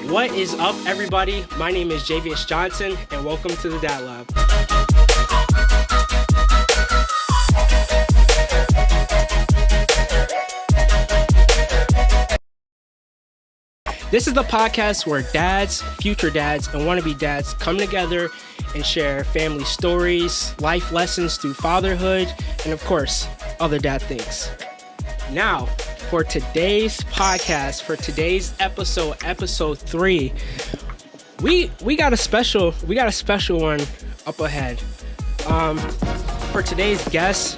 What is up, everybody? My name is Jayvious Johnson, and welcome to the Dad Lab. This is the podcast where dads, future dads, and wannabe dads come together and share family stories, life lessons through fatherhood, and of course, other dad things. Now, for today's podcast, for today's episode 3, we got a special one up ahead. For today's guest,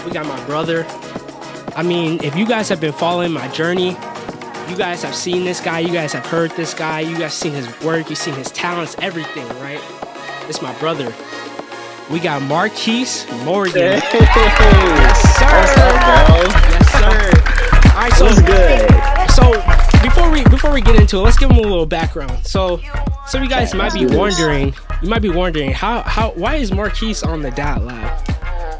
we got my brother. I mean, if you guys have been following my journey, you guys have seen this guy, you guys have heard this guy, you guys seen his work, you've seen his talents, everything, right? It's my brother. We got Markiese Morgan. Hey. Yes, sir. What's up, bro? Yes, sir. All right, so what's good? So before we get into it, let's give him a little background. So you guys might be wondering, why is Markiese on the Dad Lab?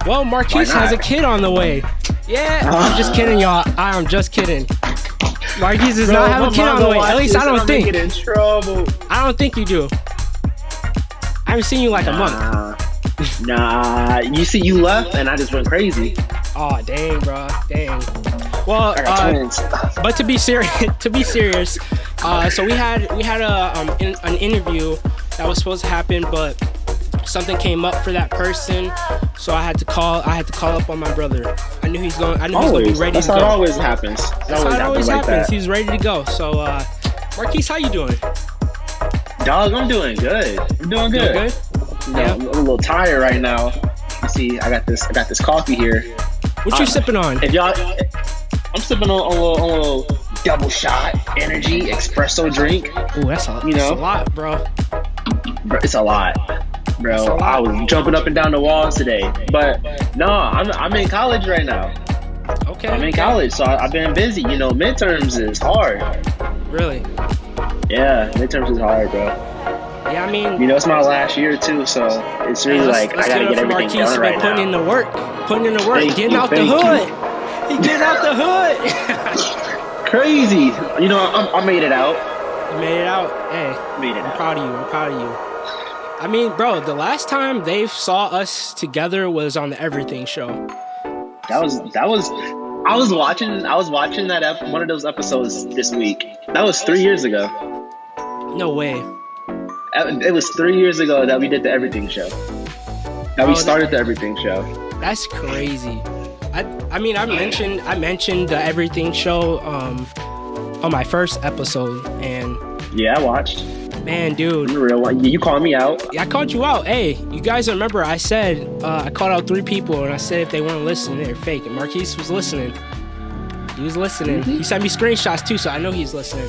Well, Markiese has a kid on the way. Yeah, I'm just kidding, y'all. I'm just kidding. Markiese does not have a kid on the way. At least I don't think. Get in trouble. I don't think you do. I haven't seen you like a month. Nah. You see, you left, and I just went crazy. Oh, dang, bro. Dang. Well, I got twins. But to be serious, so we had an interview that was supposed to happen, but something came up for that person, so I had to call up on my brother. I knew he's gonna be ready to go. That's how it always happens. That's how it always happens. He's ready to go. So, Markiese, how you doing? Dog, I'm doing good. I'm doing good. Good? You know, I'm a little tired right now. You see, I got this coffee here. What you sipping on? If y'all, I'm sipping on a little double shot energy espresso drink. Ooh, that's a lot, bro. It's a lot. Bro, I was jumping up and down the walls today. But no, I'm in college right now. Okay. I'm in college, so I've been busy. You know, midterms is hard. Really? Yeah, midterms is hard, bro. Yeah, I mean, you know, it's my last year too, so it's really like I gotta get everything done right now. Putting in the work, getting out the hood. He getting out the hood. Crazy. You know, I made it out. You made it out. Hey, I'm proud of you. I mean, bro, the last time they saw us together was on the Everything show. That was. I was watching that one of those episodes this week. That was 3 years ago. No way. It was 3 years ago that we did the Everything show. We started the Everything show. That's crazy. I mean, I mentioned the Everything show on my first episode, and yeah, I watched. Man, dude. You're real one. You called me out. Yeah, I called you out. Hey, you guys remember I said, I called out 3 people, and I said if they weren't listening, they're fake. And Markiese was listening. He was listening. Mm-hmm. He sent me screenshots too, so I know he's listening.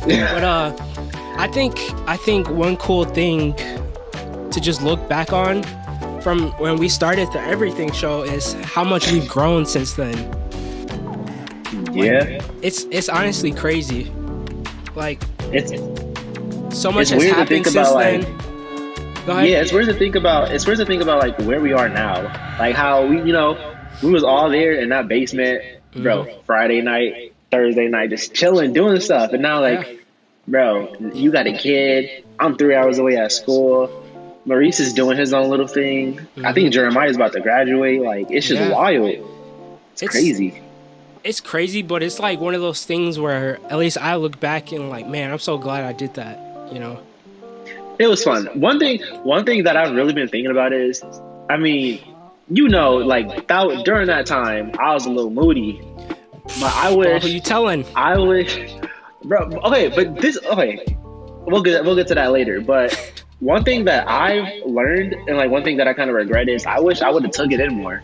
But I think one cool thing to just look back on from when we started the Everything show is how much we've grown since then. Yeah. It's honestly crazy. Like, it's so much has happened since then. Go ahead. Yeah, it's weird to think about like where we are now. Like how we was all there in that basement, bro, Friday night, Thursday night, just chilling, doing stuff. And now bro, you got a kid. I'm 3 hours away at school. Maurice is doing his own little thing. I think Jeremiah's about to graduate. Like, it's just wild. It's crazy. It's crazy, but it's like one of those things where at least I look back and like, man, I'm so glad I did that. You know, it was fun. One thing that I've really been thinking about is, I mean, like during that time, I was a little moody. But I wish. Who you telling? I wish, bro. Okay, but we'll get to that later. But one thing that I've learned and like one thing that I kind of regret is I wish I would have took it in more.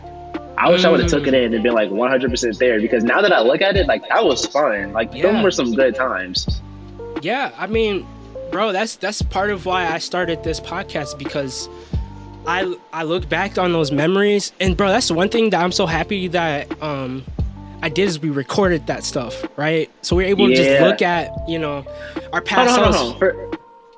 I wish I would have took it in and been like 100% there, because now that I look at it, like that was fun. Like those were some good times. Yeah, I mean, bro, that's part of why I started this podcast, because I look back on those memories, and bro, that's the one thing that I'm so happy that I did is we recorded that stuff, right? So we're able to just look at our past selves.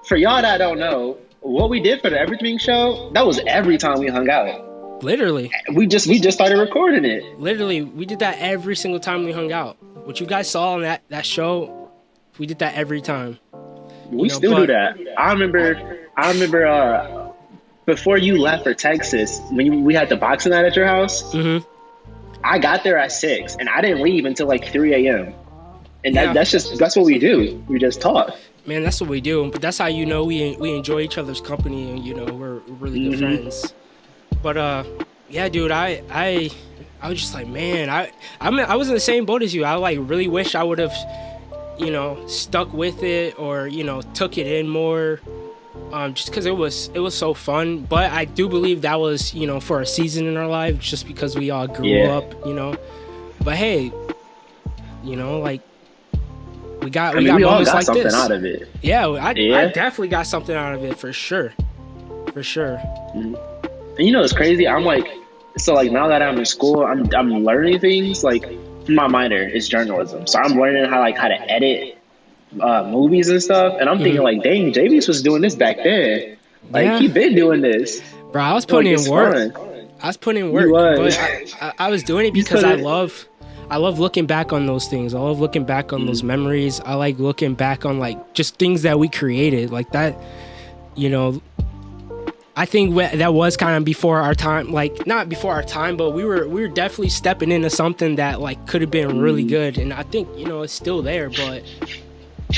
For y'all that don't know, what we did for the Everything show, that was every time we hung out. Literally. We just started recording it. Literally, we did that every single time we hung out. What you guys saw on that show, we did that every time. We still do that. I remember before you left for Texas, when we had the boxing night at your house, I got there at 6 and I didn't leave until like 3 a.m. And that's what we do. We just talk. Man, that's what we do. But that's how we enjoy each other's company, and we're really good friends. But yeah, dude, I was just like, man, I was in the same boat as you. I like really wish I would have, stuck with it or took it in more, just because it was so fun. But I do believe that was for a season in our lives, just because we all grew up, But hey, like we got all got like something this. Out of it. Yeah, I definitely got something out of it for sure. And it's crazy. I'm like, so like now that I'm in school, I'm learning things. Like my minor is journalism, so I'm learning how to edit movies and stuff. And I'm thinking like, dang, Jayvious was doing this back then. Like he been doing this. Bro, I was putting in work. Fun. I was putting in work, but I was doing it because I love looking back on those things. I love looking back on those memories. I like looking back on like just things that we created like that. I think that was kind of before our time, like not before our time, but we were definitely stepping into something that like could have been really good. And I think, it's still there, but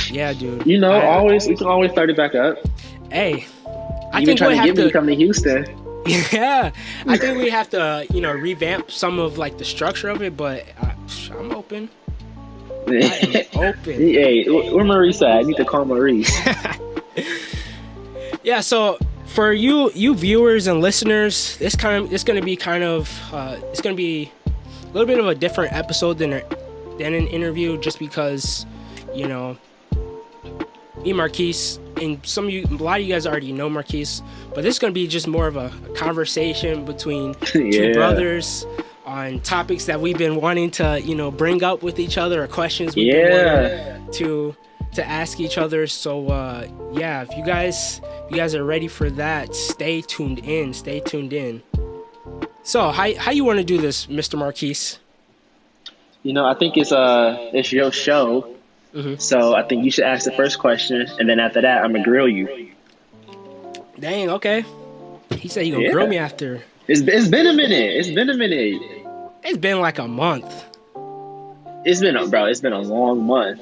yeah, dude. We can always start it back up. Hey, I think we have to come to Houston. Yeah, I think we have to, revamp some of like the structure of it, but I'm open. I am open. Hey, where Maurice at? I need to call Maurice. Yeah, so for you viewers and listeners, it's gonna be a little bit of a different episode than an interview, just because me, Markiese, and a lot of you guys already know Markiese, but this is gonna be just more of a conversation between two brothers on topics that we've been wanting to bring up with each other, or questions we've been wanting to ask each other. So if you guys are ready for that, stay tuned in. So how you want to do this, Mr. Markiese? I think it's your show. So I think you should ask the first question, and then after that I'm gonna grill you. Dang, okay. He said he gonna grill me after. It's been a minute. It's been like a month. It's been a long month.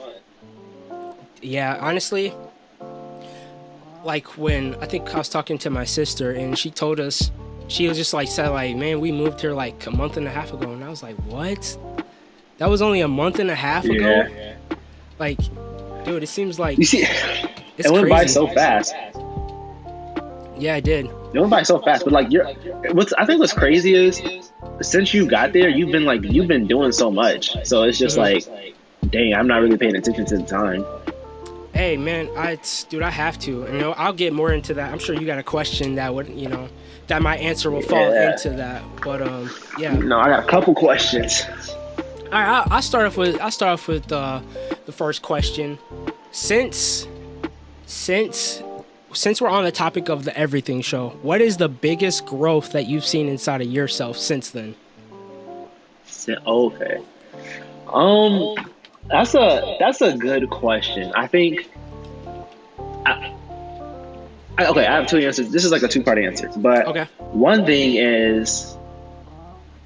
Yeah, honestly, like when I think I was talking to my sister and she told us, she was just like said like, man, we moved here like a month and a half ago, and I was like, what? That was only a month and a half ago? Like, dude, it seems like it went crazy. By so fast. Yeah, I did. It went by so fast, but like I think what's crazy is since you got there, you've been doing so much. So it's just like, dang, I'm not really paying attention to the time. Hey man, I have to. And I'll get more into that. I'm sure you got a question that would, that my answer will fall into that. But yeah. No, I got a couple questions. All right, I'll start off with the first question. Since we're on the topic of the Everything Show, what is the biggest growth that you've seen inside of yourself since then? Okay. That's a good question. I think I have two answers. This is like a two-part answer. But one thing is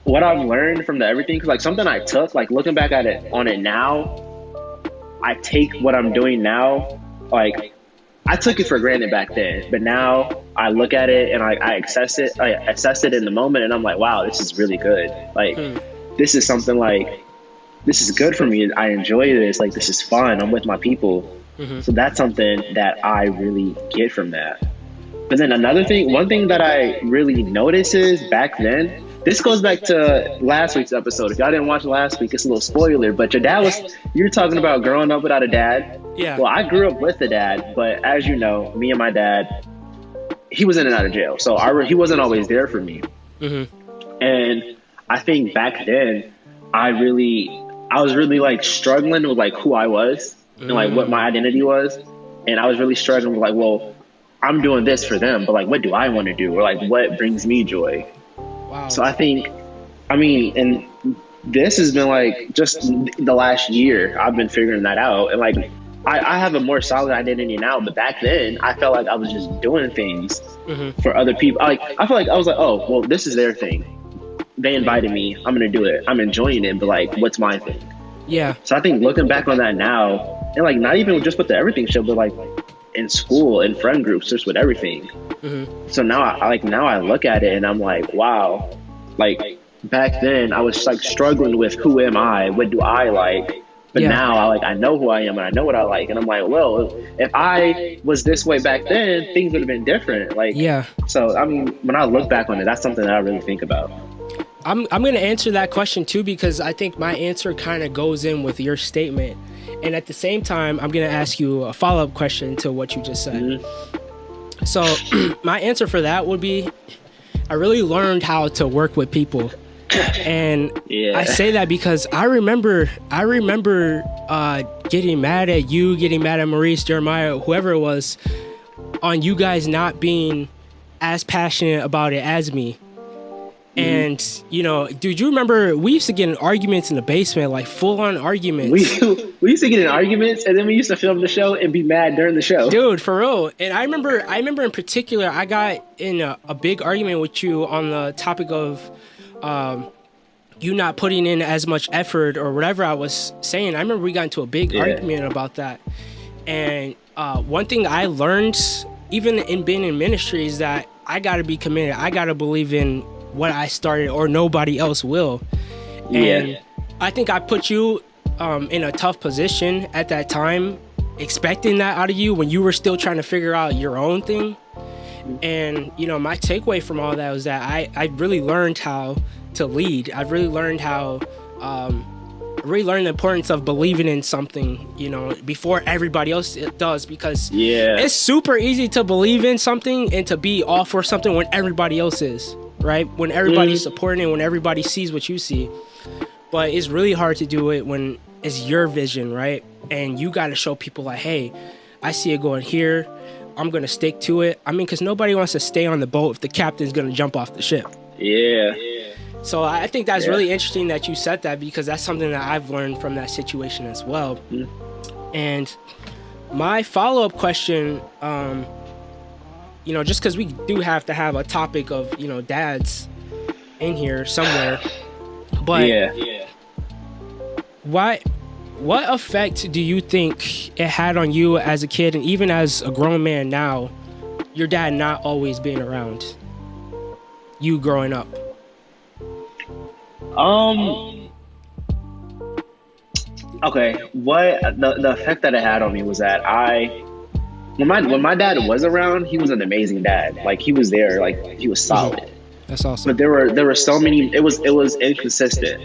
what I've learned from the Everything, because like something I took, like looking back at it now, I take what I'm doing now, like I took it for granted back then, but now I look at it and I assess it in the moment, and I'm like, wow, this is really good. Like this is something like, this is good for me. I enjoy this. Like, this is fun. I'm with my people. So that's something that I really get from that. But then one thing that I really notice is back then, this goes back to last week's episode. If y'all didn't watch last week, it's a little spoiler, but you were talking about growing up without a dad. Yeah. Well, I grew up with a dad, but as you know, me and my dad, he was in and out of jail. So he wasn't always there for me. And I think back then, I was really like struggling with like who I was and like what my identity was. And I was really struggling with like, well, I'm doing this for them, but like, what do I want to do? Or like, what brings me joy? Wow. So I think, and this has been like just the last year I've been figuring that out. And like, I have a more solid identity now, but back then I felt like I was just doing things for other people. Like I feel like I was like, oh, well, this is their thing. They invited me. I'm gonna do it. I'm enjoying it, but like, what's my thing? Yeah. So I think looking back on that now, and like not even just with the everything show, but like in school and friend groups, just with everything. So now I look at it and I'm like, wow, like back then I was like struggling with who am I? What do I like? But now I know who I am and I know what I like. And I'm like, well, if I was this way back then, things would have been different. Like, so, I mean, when I look back on it, that's something that I really think about. I'm going to answer that question too, because I think my answer kind of goes in with your statement. And at the same time, I'm going to ask you a follow-up question to what you just said. So my answer for that would be, I really learned how to work with people. And I say that because I remember getting mad at you, getting mad at Maurice, Jeremiah, whoever it was, on you guys not being as passionate about it as me. And, you know, dude, you remember we used to get in arguments in the basement, like full-on arguments. We used to get in arguments, and then we used to film the show and be mad during the show. Dude, for real. And I remember in particular, I got in a big argument with you on the topic of you not putting in as much effort or whatever I was saying. I remember we got into a big argument about that. And one thing I learned, even in being in ministry, is that I got to be committed. I got to believe in what I started, or nobody else will. And I think I put you in a tough position at that time, expecting that out of you when you were still trying to figure out your own thing. And, you know, my takeaway from all that was that I really learned how to lead. I've really learned the importance of believing in something, you know, before everybody else does, because it's super easy to believe in something and to be all for something when everybody else is, right? When everybody's supporting it, when everybody sees what you see. But it's really hard to do it when it's your vision, right? And you got to show people like, hey, I see it going here. I'm going to stick to it. I mean, because nobody wants to stay on the boat if the captain's going to jump off the ship. So I think that's really interesting that you said that, because that's something that I've learned from that situation as well. And my follow-up question, you know, just because we do have to have a topic of, you know, dads in here somewhere, but what effect do you think it had on you as a kid, and even as a grown man now, your dad not always being around, you growing up? Okay, what the effect that it had on me was that when my dad was around, he was an amazing dad. Like, he was there, like he was solid. That's awesome. But there were so many, it was inconsistent.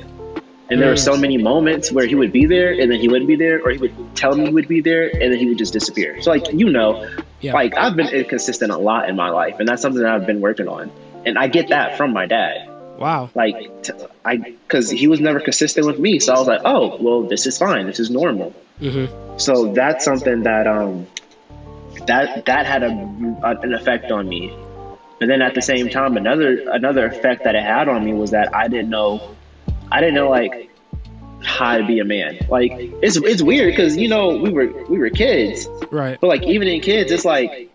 And there were so many moments where he would be there and then he wouldn't be there, or he would tell me he would be there and then he would just disappear. So, like, you know, like, I've been inconsistent a lot in my life, and that's something that I've been working on. And I get that from my dad. Wow. Like, because he was never consistent with me. So I was like, oh, well, this is fine. This is normal. So that's something that that had an effect on me. But then at the same time, another effect that it had on me was that I didn't know like how to be a man. Like, it's weird because, you know, we were kids, right? But like, even in kids, it's like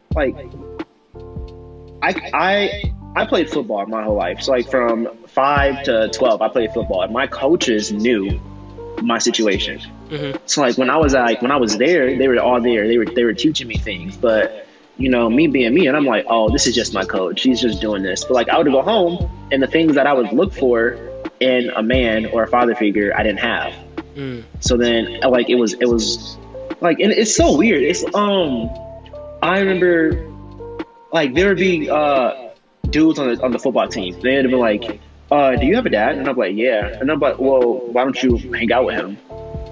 I played football my whole life. So, like, from 5 to 12, I played football, and my coaches knew my situation. So, like, when I was there, they were all there. They were teaching me things, but, you know, me being me, and I'm like, oh, this is just my coach. He's just doing this. But, like, I would go home, and the things that I would look for in a man or a father figure, I didn't have. So then, like, it was like, and it's so weird. It's I remember, like, there would be dudes on the football team. They'd be like, do you have a dad? And I'm like, yeah. And I'm like, well, why don't you hang out with him?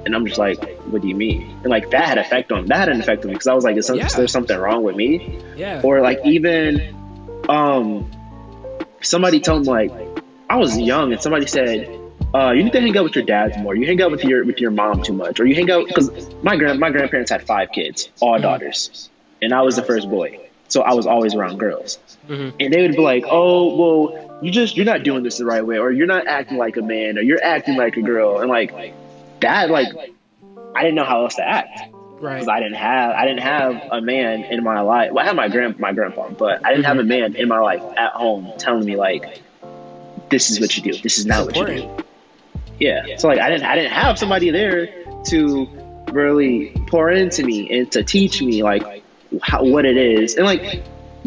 And I'm just like, what do you mean? And, like, that had an effect on me, because I was like, is there something wrong with me? Or, like, even somebody told me, like, I was young, and somebody said, you need to hang out with your dads more. You hang out with your mom too much, or you hang out, because my grandparents had 5 kids, all daughters, and I was the first boy, so I was always around girls. And they would be like, oh, well, you're not doing this the right way, or you're not acting like a man, or you're acting like a girl. And, like, that, like, I didn't know how else to act. Right. Because I didn't have a man in my life. Well, I had my grandpa, but I didn't have a man in my life at home telling me like, this is what you do. This is not what you do. Yeah. So like I didn't have somebody there to really pour into me and to teach me like what it is. And like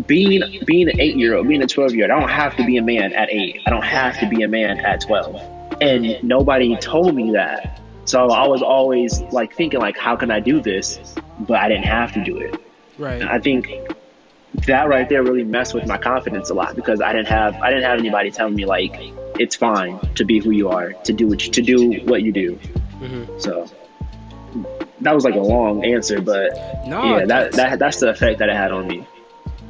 being an 8-year-old, being a 12-year-old, I don't have to be a man at 8. I don't have to be a man at 12. And nobody told me that. So I was always like thinking like, how can I do this? But I didn't have to do it. Right. And I think that right there really messed with my confidence a lot, because I didn't have anybody telling me like it's fine to be who you are, to do what you do. Mm-hmm. So that was like a long answer, but no, yeah, that's the effect that it had on me.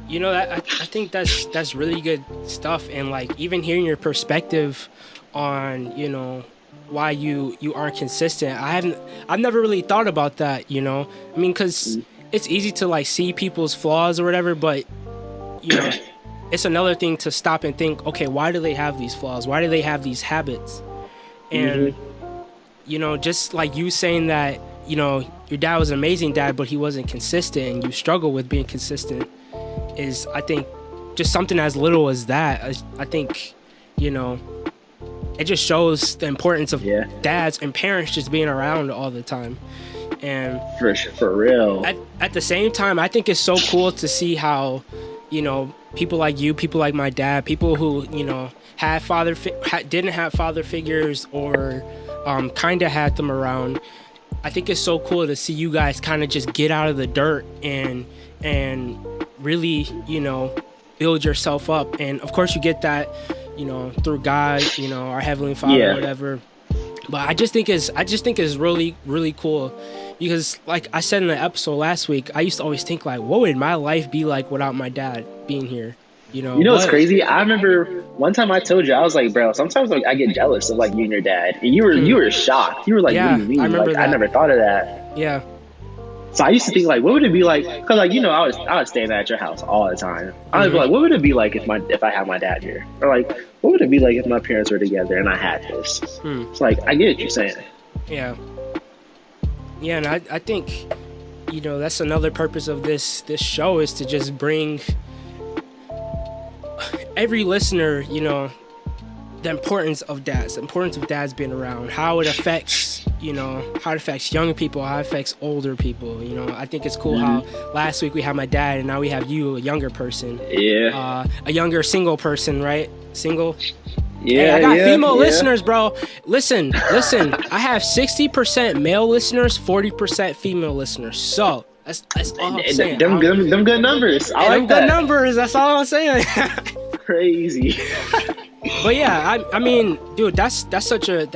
You know, I think that's really good stuff, and like even hearing your perspective on, you know, why you aren't consistent. I've never really thought about that, you know. I mean, because it's easy to like see people's flaws or whatever, but you know, it's another thing to stop and think, okay, why do they have these flaws? Why do they have these habits? And you know, just like you saying that, you know, your dad was an amazing dad, but he wasn't consistent, and you struggle with being consistent, is, I think, just something as little as that. I think, you know, it just shows the importance of dads and parents just being around all the time. And for real. At the same time, I think it's so cool to see how, you know, people like you, people like my dad, people who, you know, didn't have father figures or kind of had them around. I think it's so cool to see you guys kind of just get out of the dirt and really, you know, build yourself up. And of course you get that, you know, through God, you know, our Heavenly Father, or whatever. But I just think it's really, really cool, because like I said in the episode last week, I used to always think like, what would my life be like without my dad being here? You know what's crazy? I remember one time I told you, I was like, bro, sometimes like I get jealous of like you and your dad, and you were shocked. You were like, what do you mean? I remember like, that. I never thought of that. Yeah. So I used to think like, what would it be like? Because like, you know, I was staying at your house all the time. I was like, what would it be like if I had my dad here? Or like, what would it be like if my parents were together and I had this? It's like, I get what you're saying. Yeah. Yeah, and I think, you know, that's another purpose of this show, is to just bring every listener, you know, the importance of dads being around, how it affects, you know, how it affects young people, how it affects older people. You know, I think it's cool how last week we had my dad, and now we have you, a younger person. Yeah. A younger single person, right? Single. Yeah. Hey, I got female listeners, bro. Listen. I have 60% male listeners, 40% female listeners. So that's all I'm saying. Them good numbers. I like that. Good numbers. That's all I'm saying. Crazy. But yeah, I mean, dude, that's such a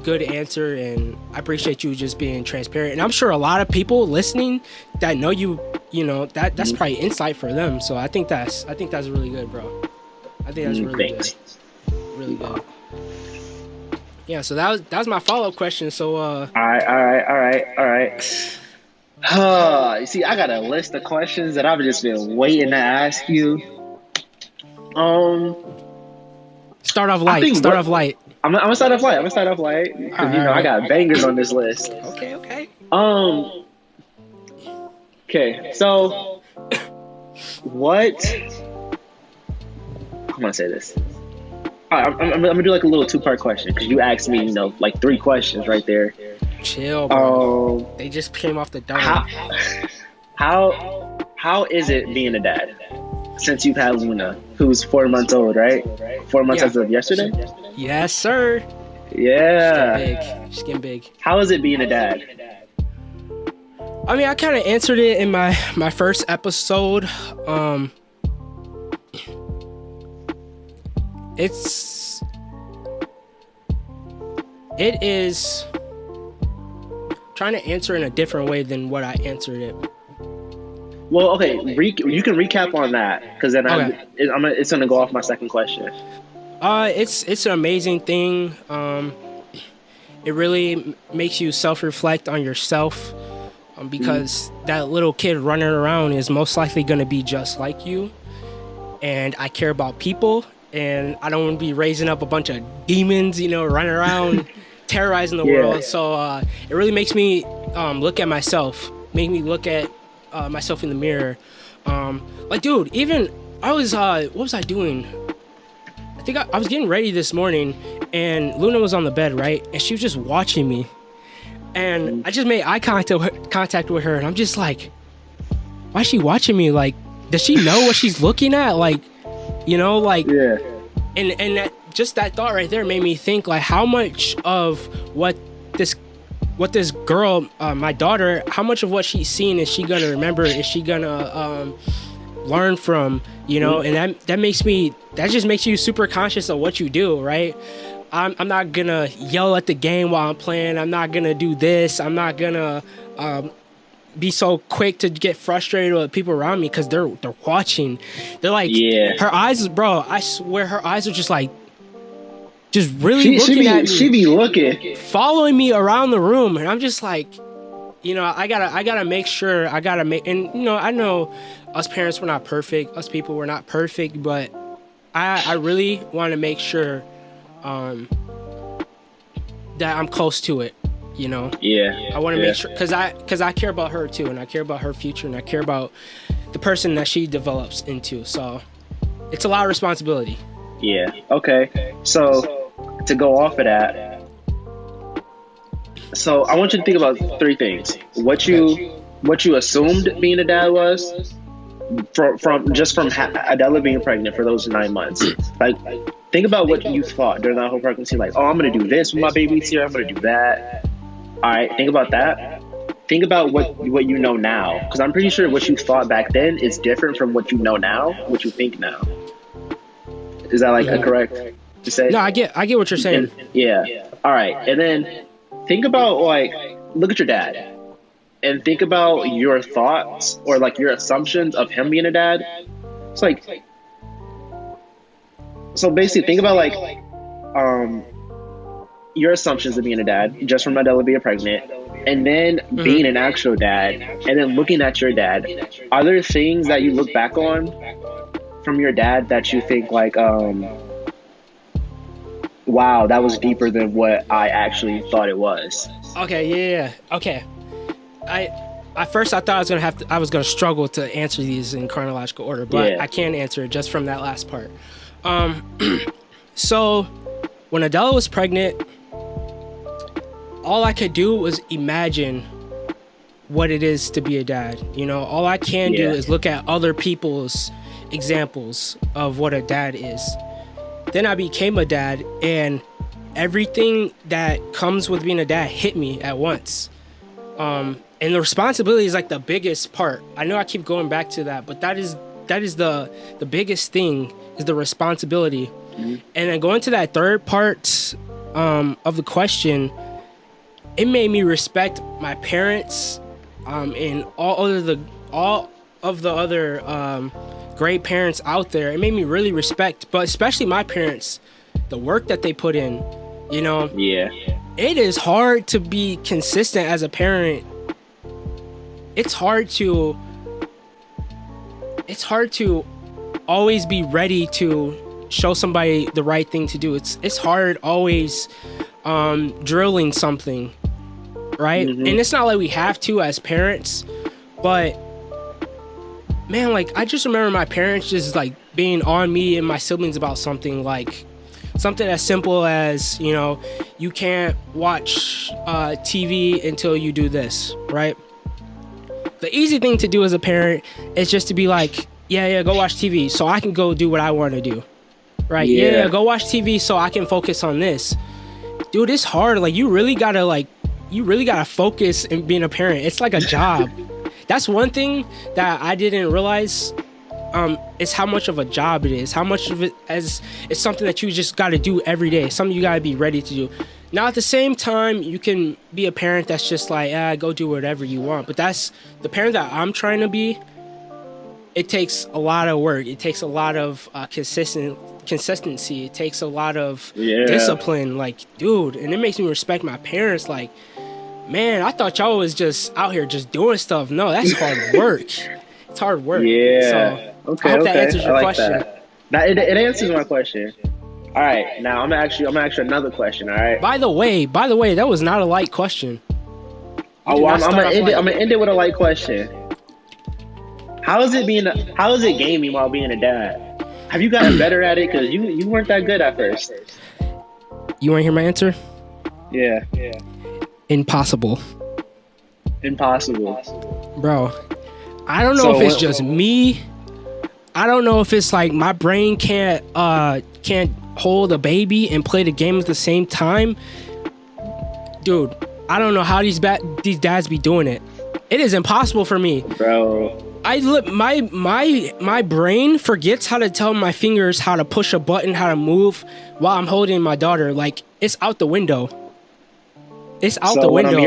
good answer, and I appreciate you just being transparent. And I'm sure a lot of people listening that know you know, that's probably insight for them. So I think that's really good, bro. I think that's really good. Really good. Yeah, so that was my follow-up question. So all right. You see, I got a list of questions that I've just been waiting to ask you. Start off light. I'm gonna start off light because I got bangers on this list. Okay. Okay. So, what? I'm gonna say this. I'm gonna do like a little 2-part question, because you asked me, you know, like 3 questions right there. Chill, bro. They just came off the dome. How is it being a dad since you've had Luna, who's 4 months old, right? 4 months as of yesterday? Yes, sir. Yeah. She's getting big. How is it being a dad? I mean, I kind of answered it in my first episode. It is trying to answer in a different way than what I answered it. Well, okay, you can recap on that, because then it's gonna go off my second question. It's an amazing thing. It really makes you self-reflect on yourself, because that little kid running around is most likely gonna be just like you. And I care about people, and I don't want to be raising up a bunch of demons, you know, running around terrorizing the world. So it really makes me look at myself made me look at myself in the mirror. Like, dude, even I was what was I doing? I think I was getting ready this morning, and Luna was on the bed, right? And she was just watching me, and I just made eye contact with her, and I'm just like, why is she watching me? Like, does she know what she's looking at? Like, you know, like, yeah. And just that thought right there made me think, like, how much of what this girl, my daughter, how much of what she's seen is she gonna remember? Is she gonna learn from? You know, and that just makes you super conscious of what you do, right? I'm not gonna yell at the game while I'm playing. I'm not gonna do this. I'm not gonna be so quick to get frustrated with people around me because they're watching. They're like, her eyes, bro. I swear, her eyes are just like, just really looking at me. She be looking, following me around the room, and I'm just like, you know, I gotta make sure. And you know, I know us parents were not perfect. Us people were not perfect, but I really want to make sure that I'm close to it. You know, I want to make sure because I care about her too, and I care about her future, and I care about the person that she develops into. So it's a lot of responsibility. Yeah. Okay. So to go off of that, so I want you to think about three things: what you assumed being a dad was, from Adela being pregnant for those 9 months. Like, think about what you thought during that whole pregnancy. Like, oh, I'm gonna do this when my baby's here. I'm gonna do that. All right, think about that. Think about what you know now, because I'm pretty sure what you thought back then is different from what you know now, what you think now. Is that like a correct to say? No, I get what you're saying. Yeah. All right, and then think about, like, look at your dad, and think about your thoughts or like your assumptions of him being a dad. It's like, so basically, think about like your assumptions of being a dad, just from Adela being pregnant, and then being an actual dad, and then looking at your dad. Are there things that you look back on from your dad that you think like, wow, that was deeper than what I actually thought it was? Okay, yeah. Okay. At first I thought I was gonna struggle to answer these in chronological order, but I can answer it just from that last part. So when Adela was pregnant, all I could do was imagine what it is to be a dad. You know, all I can do is look at other people's examples of what a dad is. Then I became a dad, and everything that comes with being a dad hit me at once. And the responsibility is like the biggest part. I know I keep going back to that, but that is the biggest thing, is the responsibility. And then going to that third part of the question, it made me respect my parents and all of the other great parents out there. It made me really respect, but especially my parents, the work that they put in. You know, it is hard to be consistent as a parent. It's hard to always be ready to show somebody the right thing to do. It's hard always drilling something, right? And it's not like we have to as parents, but man, like, I just remember my parents just like being on me and my siblings about something, like something as simple as, you know, you can't watch TV until you do this, right? The easy thing to do as a parent is just to be like, yeah, go watch TV so I can go do what I want to do, right? Yeah, go watch TV so I can focus on this. Dude, it's hard. Like, you really gotta focus in being a parent. It's like a job. That's one thing that I didn't realize, is how much of a job it is. How much of it as it's something that you just got to do every day. Something you got to be ready to do. Now, at the same time, you can be a parent that's just like, go do whatever you want. But that's the parent that I'm trying to be. It takes a lot of work. It takes a lot of consistency. It takes a lot of discipline. Like, dude, and it makes me respect my parents. Like, man, I thought y'all was just out here just doing stuff. No, that's hard work. It's hard work. Yeah. So, I hope that answers your question. That. Now, it answers my question. All right. Now, I'm gonna ask you another question. All right. By the way, that was not a light question. I'm gonna end it with a light question. How is it gaming while being a dad? Have you gotten better at it? Because you weren't that good at first. You want to hear my answer? Yeah. Impossible. Bro, I don't know if it's just me. I don't know if it's like my brain can't hold a baby and play the game at the same time. Dude, I don't know how these dads be doing it. It is impossible for me. Bro. My brain forgets how to tell my fingers how to push a button, how to move while I'm holding my daughter. Like, it's out the window. It's out the window.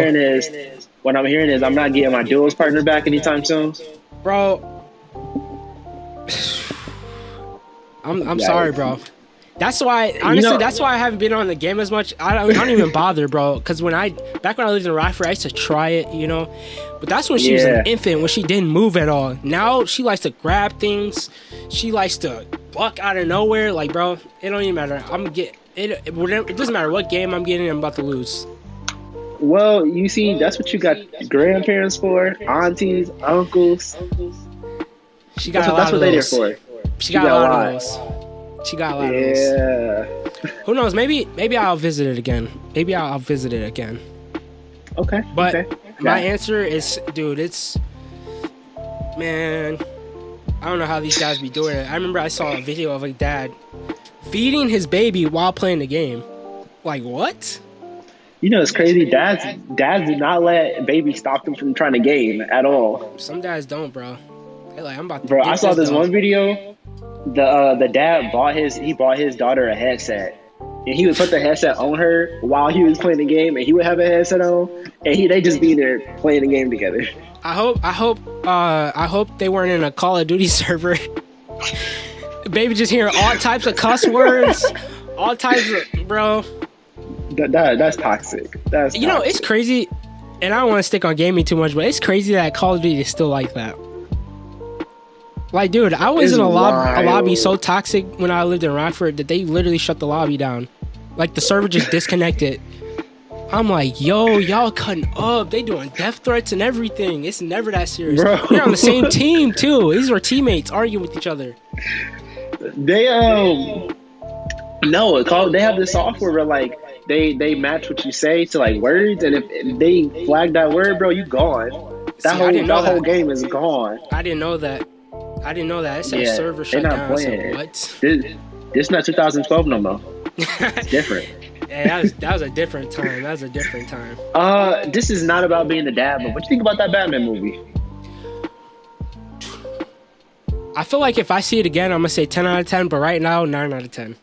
What I'm hearing is I'm not getting my duels partner back anytime soon. Bro. I'm sorry, bro. That's why, honestly, that's why I haven't been on the game as much. I don't even bother, bro. Because back when I lived in Rockford, I used to try it, you know. But that's when she was an infant, when she didn't move at all. Now she likes to grab things. She likes to buck out of nowhere. Like, bro, it don't even matter. It doesn't matter what game I'm getting, I'm about to lose. Well, you see, that's what you got grandparents for, aunties, uncles. She got a lot of those. She got a lot of those. Yeah. Who knows? Maybe I'll visit it again. Okay. But my answer is, dude, man, I don't know how these guys be doing it. I remember I saw a video of a dad feeding his baby while playing the game. Like, what? You know, it's crazy. Dads do not let babies stop them from trying to game at all. Some dads don't, bro. They're like, I'm about to. Bro, I saw this one video. The dad bought his daughter a headset, and he would put the headset on her while he was playing the game, and he would have a headset on, and they just be there playing the game together. I hope they weren't in a Call of Duty server. Baby just hearing all types of cuss words, all types of, bro. That's toxic. You know, it's crazy, and I don't want to stick on gaming too much, but it's crazy that Call of Duty is still like that. Like, dude, I was in a lobby so toxic when I lived in Rockford that they literally shut the lobby down. Like, the server just disconnected. I'm like, yo, y'all cutting up. They doing death threats and everything. It's never that serious. Bro. They're on the same team, too. These were teammates arguing with each other. They have this software where, like, they match what you say to, like, words, and if they flag that word, bro, you gone. That whole game is gone. I didn't know that. It said server shut down. I said, what? This not 2012 no more. It's different. Yeah, that was a different time. This is not about being a dad, but what you think about that Batman movie? I feel like if I see it again, I'm gonna say 10 out of 10, but right now, 9 out of 10.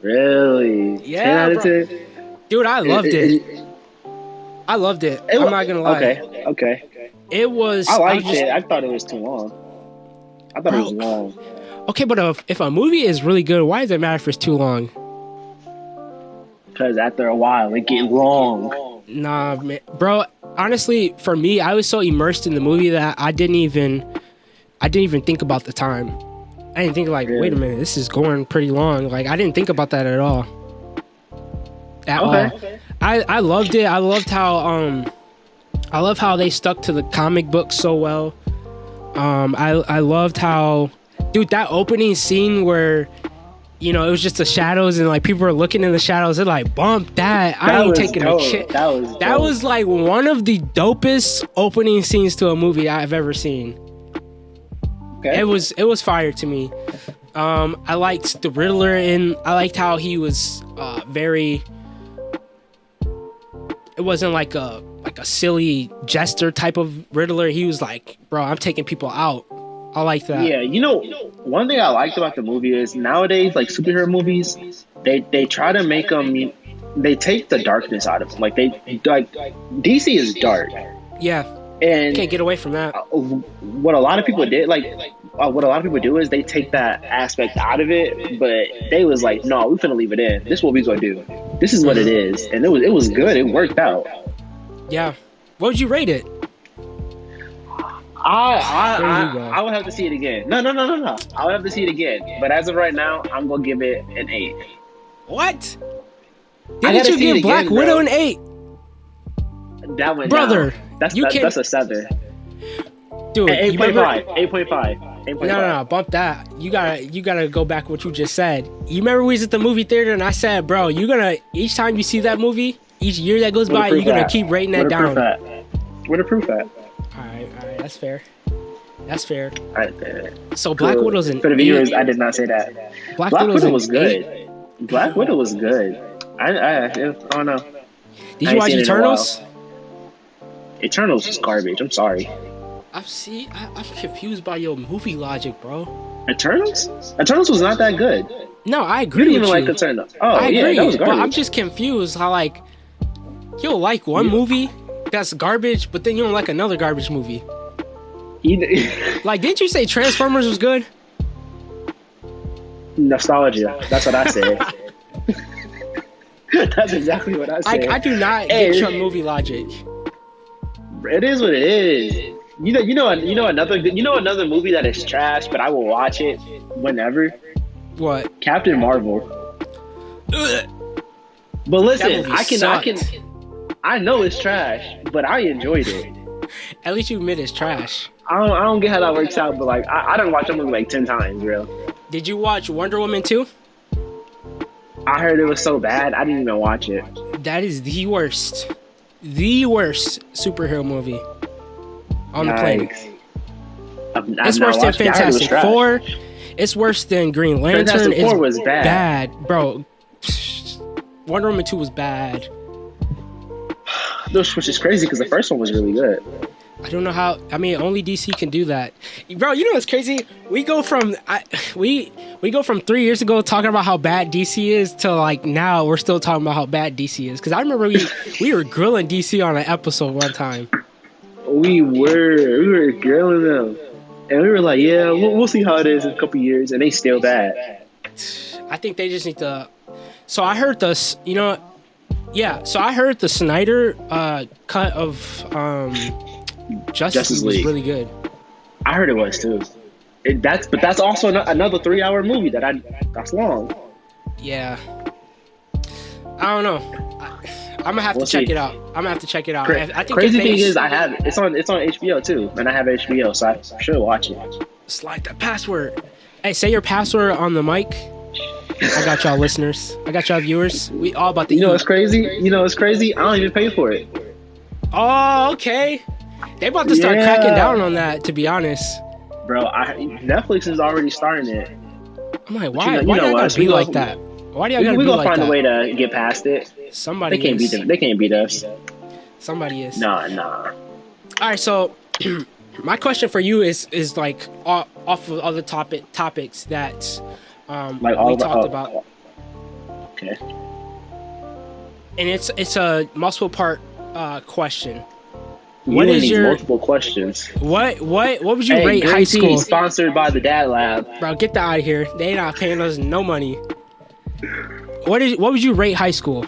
Really? Yeah, 10 out of 10? Dude, I loved it. I'm not gonna lie. Okay. It was. I liked it. I thought it was too long. It was long. Okay, but if a movie is really good, why does it matter if it's too long? Because after a while, it gets long. Nah, man. Bro, honestly, for me, I was so immersed in the movie that I didn't even think about the time. I didn't think, like, wait a minute, this is going pretty long. Like, I didn't think about that at all. Okay. I loved it. I loved how they stuck to the comic book so well. I loved how, dude, that opening scene where, you know, it was just the shadows and, like, people were looking in the shadows. They're like, bump that. I ain't taking a shit. That was like one of the dopest opening scenes to a movie I've ever seen. Okay. It was fire to me. I liked the Riddler, and I liked how he was very. It wasn't like a silly jester type of Riddler. He was like, bro, I'm taking people out. I like that. Yeah, you know, one thing I liked about the movie is nowadays, like, superhero movies, they try to make them. They take the darkness out of them. Like, DC is dark. Yeah. And can't get away from that. What a lot of people did, what a lot of people do is they take that aspect out of it, but they was like, no, we finna leave it in. This is what we gonna do. This is what it is, and it was good. It worked out. Yeah. What would you rate it? I would have to see it again. No. I would have to see it again. But as of right now, I'm gonna give it an 8. What? Didn't you give Black Widow an 8? That went brother. down. That's a 7. Dude, 8.5. 8.5. No, bump that. You gotta go back what you just said. You remember we was at the movie theater and I said, bro, each time you see that movie, each year that goes by, you're gonna keep rating that down. Where the proof at? Alright, that's fair. Alright, so Black Widow's an for the viewers, I did not say that. Black Widow was good. Black Widow was good. I don't know. Did you watch Eternals? Eternals was garbage. I'm sorry. I'm confused by your movie logic, bro. Eternals was not that good. No, I agree. You didn't even like Eternals. Oh, I agree, that was garbage. but I'm just confused how like you'll like one movie that's garbage, but then you don't like another garbage movie. Like, didn't you say Transformers was good? Nostalgia. That's what I said. That's exactly what I said. I do not get your movie logic. It is what it is. You know another movie that is trash, but I will watch it whenever. What? Captain Marvel. Ugh. But listen, I know it's trash, but I enjoyed it. At least you admit it's trash. I don't get how that works out, but like I done watched that movie like 10 times, bro. Did you watch Wonder Woman 2? I heard it was so bad, I didn't even watch it. That is the worst superhero movie on the planet. It's worse than Fantastic Four. It's worse than Green Lantern. Fantastic Four was bad, bro. Wonder Woman 2 was bad. Which is crazy because the first one was really good. I don't know how. I mean, only DC can do that, bro. You know what's crazy? We go from 3 years ago talking about how bad DC is to like now we're still talking about how bad DC is. Because I remember we were grilling DC on an episode one time. We were grilling them, and we were like, yeah, we'll see how it is in a couple years, and they still bad. I think they just need to. So I heard this. You know. Yeah, so I heard the Snyder cut of Justice League was really good. I heard it was too. But that's also another 3-hour movie that's long. Yeah, I don't know. I'm gonna have to check it out. I think crazy thing is, I have it. It's on HBO too, and I have HBO, so I should watch it. Slide that password. Hey, say your password on the mic. I got y'all listeners. I got y'all viewers. We all about to. You know what's crazy? I don't even pay for it. Oh, okay. They about to start cracking down on that. To be honest, bro, Netflix is already starting it. I'm like, why? Why do y'all gotta be like that? Why do y'all gotta be like that? We gonna find a way to get past it. Somebody. They can't beat them. They can't beat us. Somebody is. Nah. All right, so my question for you is like off of other topics that. Like all we talked about. Okay. And it's a multiple part question. What is your multiple questions? What would you rate high school? Sponsored by the Dad Lab. Bro, get that out of here. They not paying us no money. What would you rate high school?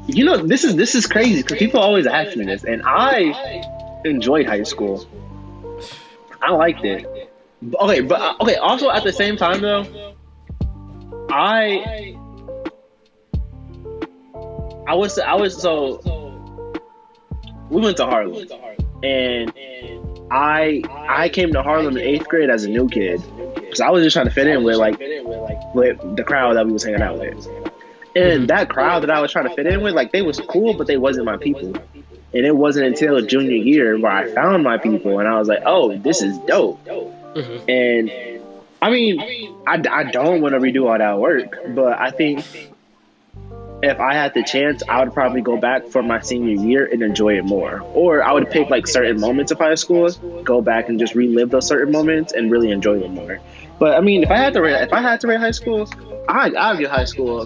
You know, this is crazy because people always ask me this, and I enjoyed high school. I liked it. Okay. Also, at the same time, though, I was so we went to Harlem, and I came to Harlem in 8th grade as a new kid because I was just trying to fit in with the crowd that we was hanging out with, and that crowd that I was trying to fit in with, like, they was cool, but they wasn't my people. And it wasn't until junior year where I found my people, and I was like, oh, this is dope. Mm-hmm. And I mean, I don't want to redo all that work, but I think if I had the chance, I would probably go back for my senior year and enjoy it more. Or I would pick like certain moments of high school, go back and just relive those certain moments and really enjoy them more. But I mean, if I had to rate high school, I'd give high school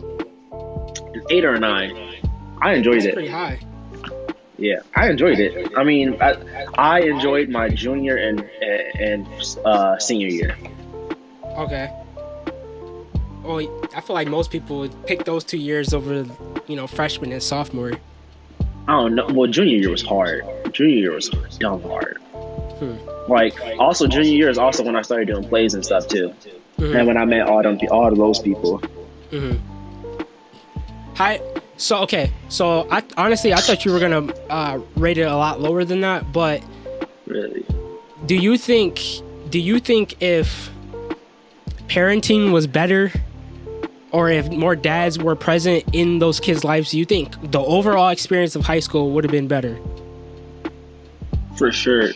an 8 or a 9. I enjoyed it. Pretty high. Yeah, I enjoyed it. I mean, I enjoyed my junior and senior year. Okay. Well, I feel like most people would pick those 2 years over, freshman and sophomore. I don't know. Well, junior year was hard. Junior year was dumb hard. Like, also junior year is also when I started doing plays and stuff too, and when I met all those people. So okay, so I honestly I thought you were gonna rate it a lot lower than that, but Really? do you think if parenting was better, or if more dads were present in those kids' lives, do you think the overall experience of high school would have been better? For sure.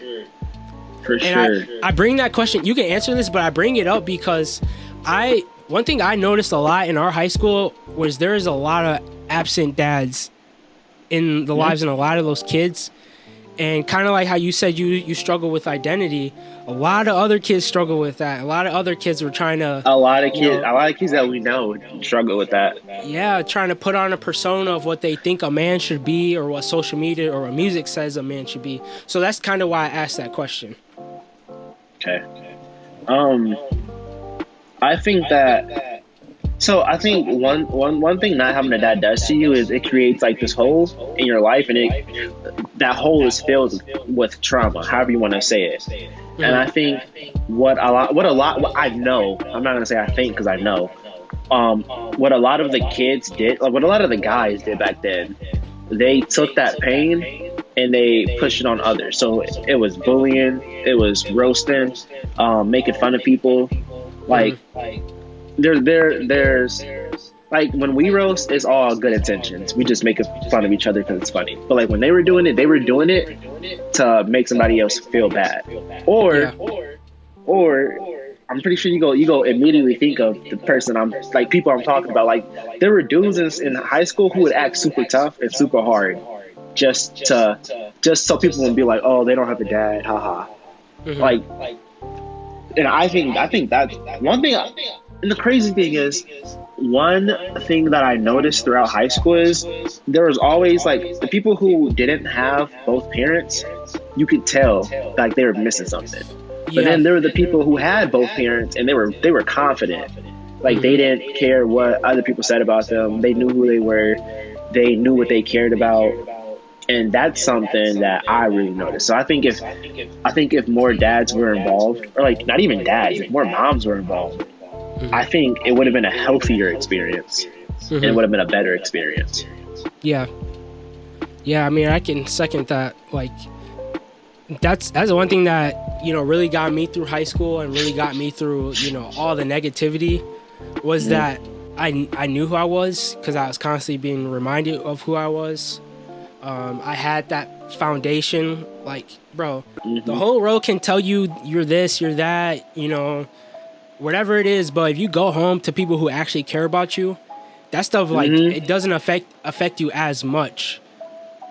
For sure. I bring that question. You can answer this, but I bring it up because one thing I noticed a lot in our high school was there's a lot of absent dads in the lives of a lot of those kids. And kind of like how you said you struggle with identity, a lot of other kids struggle with that. A lot of other kids were trying to... A lot of kids that we know struggle with that. Yeah, trying to put on a persona of what they think a man should be, or what social media or what music says a man should be. So that's kind of why I asked that question. Okay. I think that... So I think one thing not having a dad does to you is it creates like this hole in your life, and that hole is filled with trauma, however you want to say it. Mm-hmm. And I think what I know, I'm not gonna say I think because I know, what a lot of the kids did, like what a lot of the guys did back then, they took that pain and they pushed it on others. So it was bullying, it was roasting, making fun of people, like. There's like when we roast, it's all good intentions. We just make fun of each other because it's funny. But like when they were doing it to make somebody else feel bad, or I'm pretty sure you go immediately think of the person people I'm talking about. Like there were dudes in high school who would act super tough and super hard just so people wouldn't be like, oh, they don't have a dad, haha. Mm-hmm. And I think that one thing. And the crazy thing is, one thing that I noticed throughout high school is there was always like the people who didn't have both parents, you could tell like they were missing something. But then there were the people who had both parents and they were confident. Like they didn't care what other people said about them. They knew who they were. They knew what they cared about. And that's something that I really noticed. So I think if more dads were involved, or like not even dads, if more moms were involved, I think it would have been a healthier experience, and it would have been a better experience. Yeah. I mean, I can second that. Like, that's the one thing that really got me through high school and really got me through all the negativity was that I knew who I was because I was constantly being reminded of who I was. I had that foundation. Like, bro, the whole world can tell you you're this, you're that, whatever it is, but if you go home to people who actually care about you, that stuff like it doesn't affect you as much.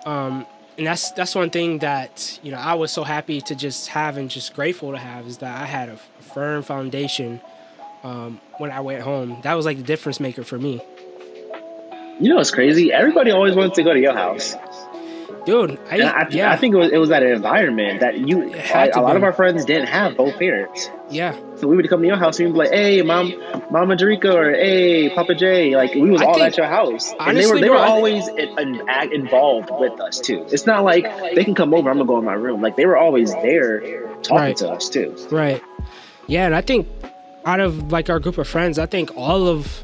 And that's one thing that I was so happy to just have and just grateful to have, is that I had a firm foundation when I went home. That was like the difference maker for me. You know what's crazy? Everybody always wanted to go to your house. Dude, I think it was that environment that a lot of our friends didn't have both parents. Yeah. So we would come to your house and we'd be like, hey, Mama Jerica, or hey, Papa Jay. Like, we was all at your house. Honestly, and they were always involved with us, too. It's not like they can come over, I'm going to go in my room. Like, they were always there talking to us, too. Right. Yeah, and I think out of, like, our group of friends, I think all of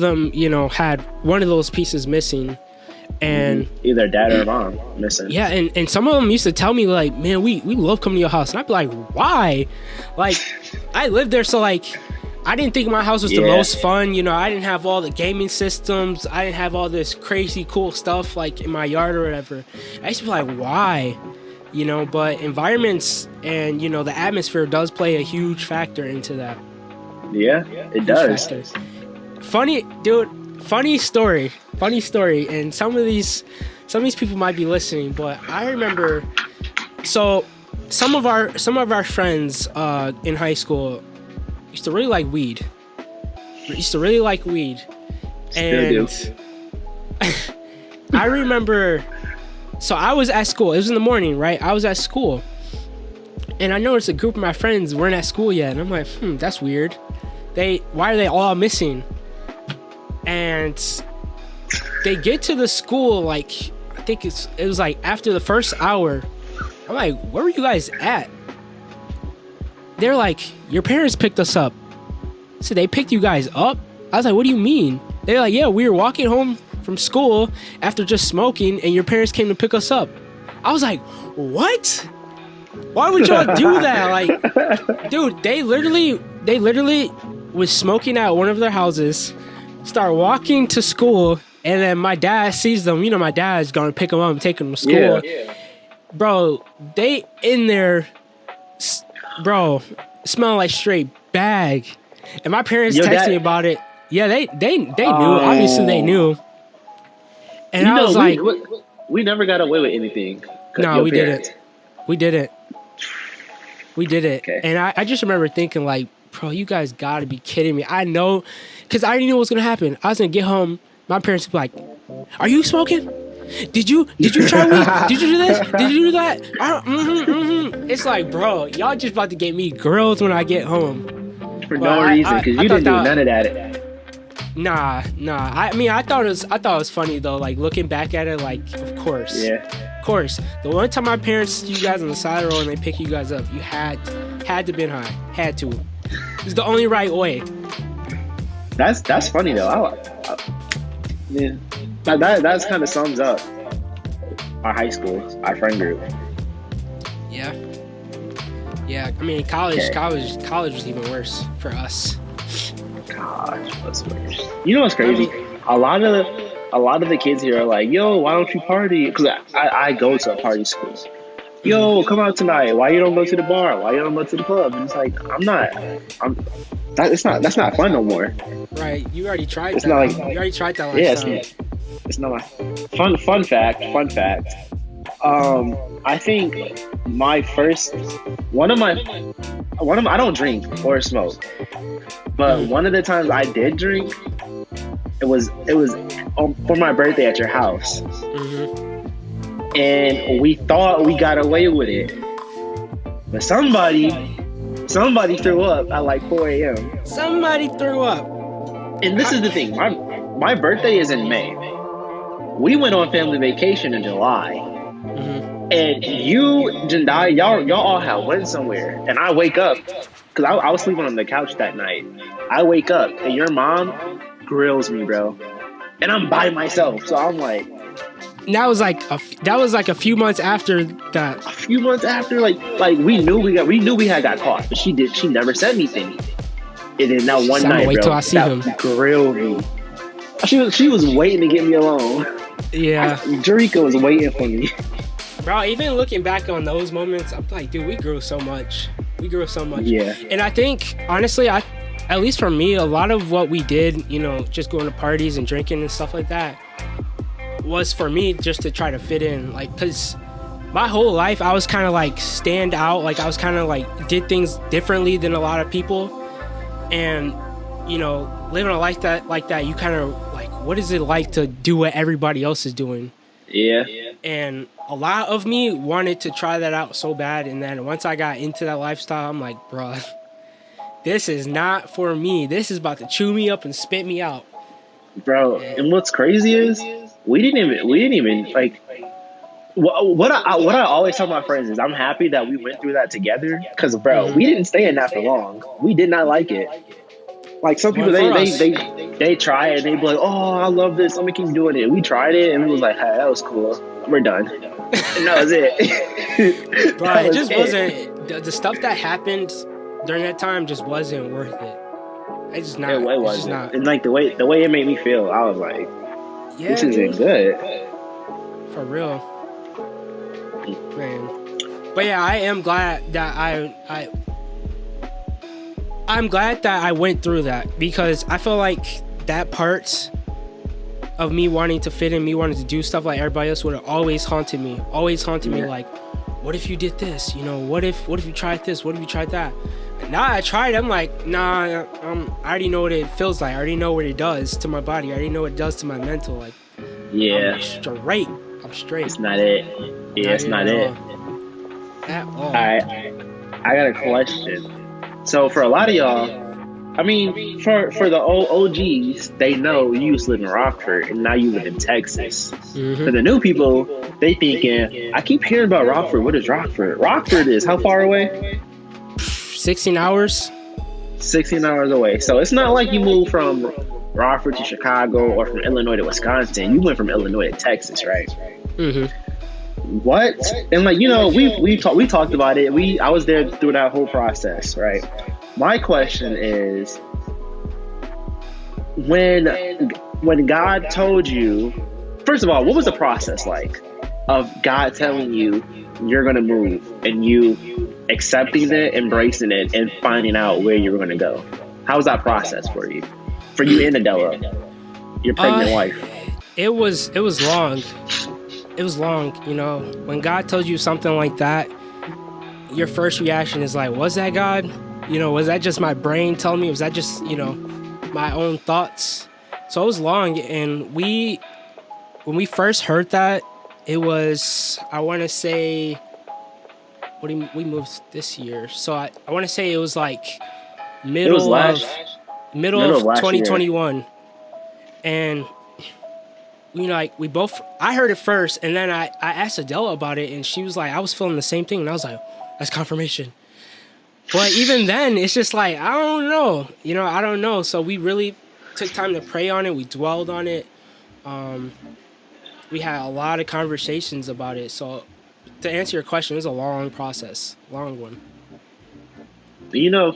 them, had one of those pieces missing. And either dad or mom missing. Yeah, and some of them used to tell me like, man, we love coming to your house. And I'd be like, why? Like, I lived there, so like I didn't think my house was the most fun. I didn't have all the gaming systems. I didn't have all this crazy cool stuff like in my yard or whatever. I used to be like, why? But environments and the atmosphere does play a huge factor into that. Yeah, it does. Factor. Funny story, and some of these people might be listening, but I remember, so some of our friends in high school used to really like weed. And I remember, so I was at school. It was in the morning, right? I was at school, and I noticed a group of my friends weren't at school yet, and I'm like, that's weird. Why are they all missing? And they get to the school, like, I think it was like after the first hour. I'm like, where were you guys at? They're like, your parents picked us up. So they picked you guys up? I was like, what do you mean? They're like, yeah, we were walking home from school after just smoking, and your parents came to pick us up. I was like, what? Why would y'all do that? Like, dude, they literally was smoking at one of their houses, start walking to school, and then my dad sees them. You know, my dad's going to pick them up and take them to school. Yeah. Bro, they in there, bro, smelling like straight bag. And my parents texted me about it. Yeah, they knew. Obviously, they knew. And I was like, we never got away with anything. No, we didn't. We didn't. Okay. And I just remember thinking, like, bro, you guys got to be kidding me. I know, because I already knew what was going to happen. I was going to get home. My parents would be like, are you smoking? Did you try weed? Did you do this? Did you do that? It's like, bro, y'all just about to get me grills when I get home. For no reason, because you didn't do none of that. Nah. I mean, I thought it was funny though. Like looking back at it, like, of course. Yeah. Of course. The one time my parents see you guys on the side of the road and they pick you guys up, you had to been high. Had to. It's the only right way. That's funny though. Yeah. That kind of sums up our high school, our friend group. Yeah. I mean, college was even worse for us. Gosh, what's worse? You know what's crazy? A lot of the kids here are like, "Yo, why don't you party?" Because I go to a party school. Yo, come out tonight. Why you don't go to the bar? Why you don't go to the club? And it's like, that's not fun no more. Right. You already tried it's that. Not like, you already tried that last time. It's not my fun fact. I think my first one of my I don't drink or smoke, but one of the times I did drink, it was for my birthday at your house. And we thought we got away with it, but somebody threw up at like 4 a.m. Somebody threw up. And this is the thing, my birthday is in May. We went on family vacation in July. And you, Jandai, y'all all have went somewhere. And I wake up, because I was sleeping on the couch that night. I wake up, and your mom grills me, bro. And I'm by myself, so I'm like... That was like a few months after that. A few months after, like we knew we had got caught, but she never said anything. And then that one night, wait till I see him. Grilled me. She was waiting to get me alone. Yeah. Jerica was waiting for me. Bro, even looking back on those moments, I'm like, dude, we grew so much. Yeah. And I think, honestly, at least for me, a lot of what we did, you know, just going to parties and drinking and stuff like that, was for me just to try to fit in. Like, because my whole life, I was kind of like stand out. Like, I was kind of like did things differently than a lot of people. And, you know, living a life like that, you kind of like, what is it like to do what everybody else is doing? Yeah. And a lot of me wanted to try that out so bad. And then once I got into that lifestyle, I'm like, bro, this is not for me. This is about to chew me up and spit me out. Bro, and what's crazy is we didn't even like what I always tell my friends is I'm happy that we went through that together, because bro, we didn't stay in that for long. We did not like it. Like some people, they try it and they be like, oh, I love this, let me keep doing it. We tried it and it was like, hey, that was cool, we're done. And that was it. Bro, it just wasn't, the stuff that happened during that time just wasn't worth it. It's just not. It wasn't. Just not. And like the way it made me feel, I was like, this isn't good. For real. Man. But yeah, I am glad that I'm glad that I went through that, because I feel like that part of me wanting to fit in, me wanting to do stuff like everybody else would have always haunted me. Me like, what if you did this? You know, what if you tried this? What if you tried that? Now I tried, I'm like, nah, I already know what it feels like. I already know what it does to my body. I already know what it does to my mental. Like, yeah, I'm straight. It's not it. Yeah, it's not it. At all. All right, I got a question. So for a lot of y'all, I mean, for the old OGs, they know you used to live in Rockford and now you live in Texas. For the new people, they thinking, I keep hearing about Rockford. What is Rockford? Rockford is how far away? 16 hours. 16 hours away. So it's not like you moved from Rockford to Chicago or from Illinois to Wisconsin. You went from Illinois to Texas, right? What? And like, you know, we talked about it. I was there through that whole process, right? My question is, when God told you, first of all, what was the process like of God telling you you're going to move and you accepting it, embracing it, and finding out where you were going to go? How was that process for you and Adela, your pregnant wife? It was long. It was long. You know, when God tells you something like that, your first reaction is like, was that God? You know, was that just my brain telling me? Was that just, you know, my own thoughts? So it was long. And when we first heard that, it was, I want to say, we moved this year. So I want to say it was like middle of 2021. And, you know, like I heard it first, and then I asked Adela about it, and she was like, I was feeling the same thing. And I was like, that's confirmation. But even then, it's just like, I don't know. You know, I don't know. So we really took time to pray on it. We dwelled on it. We had a lot of conversations about it. So to answer your question, it was a long process, long one. You know,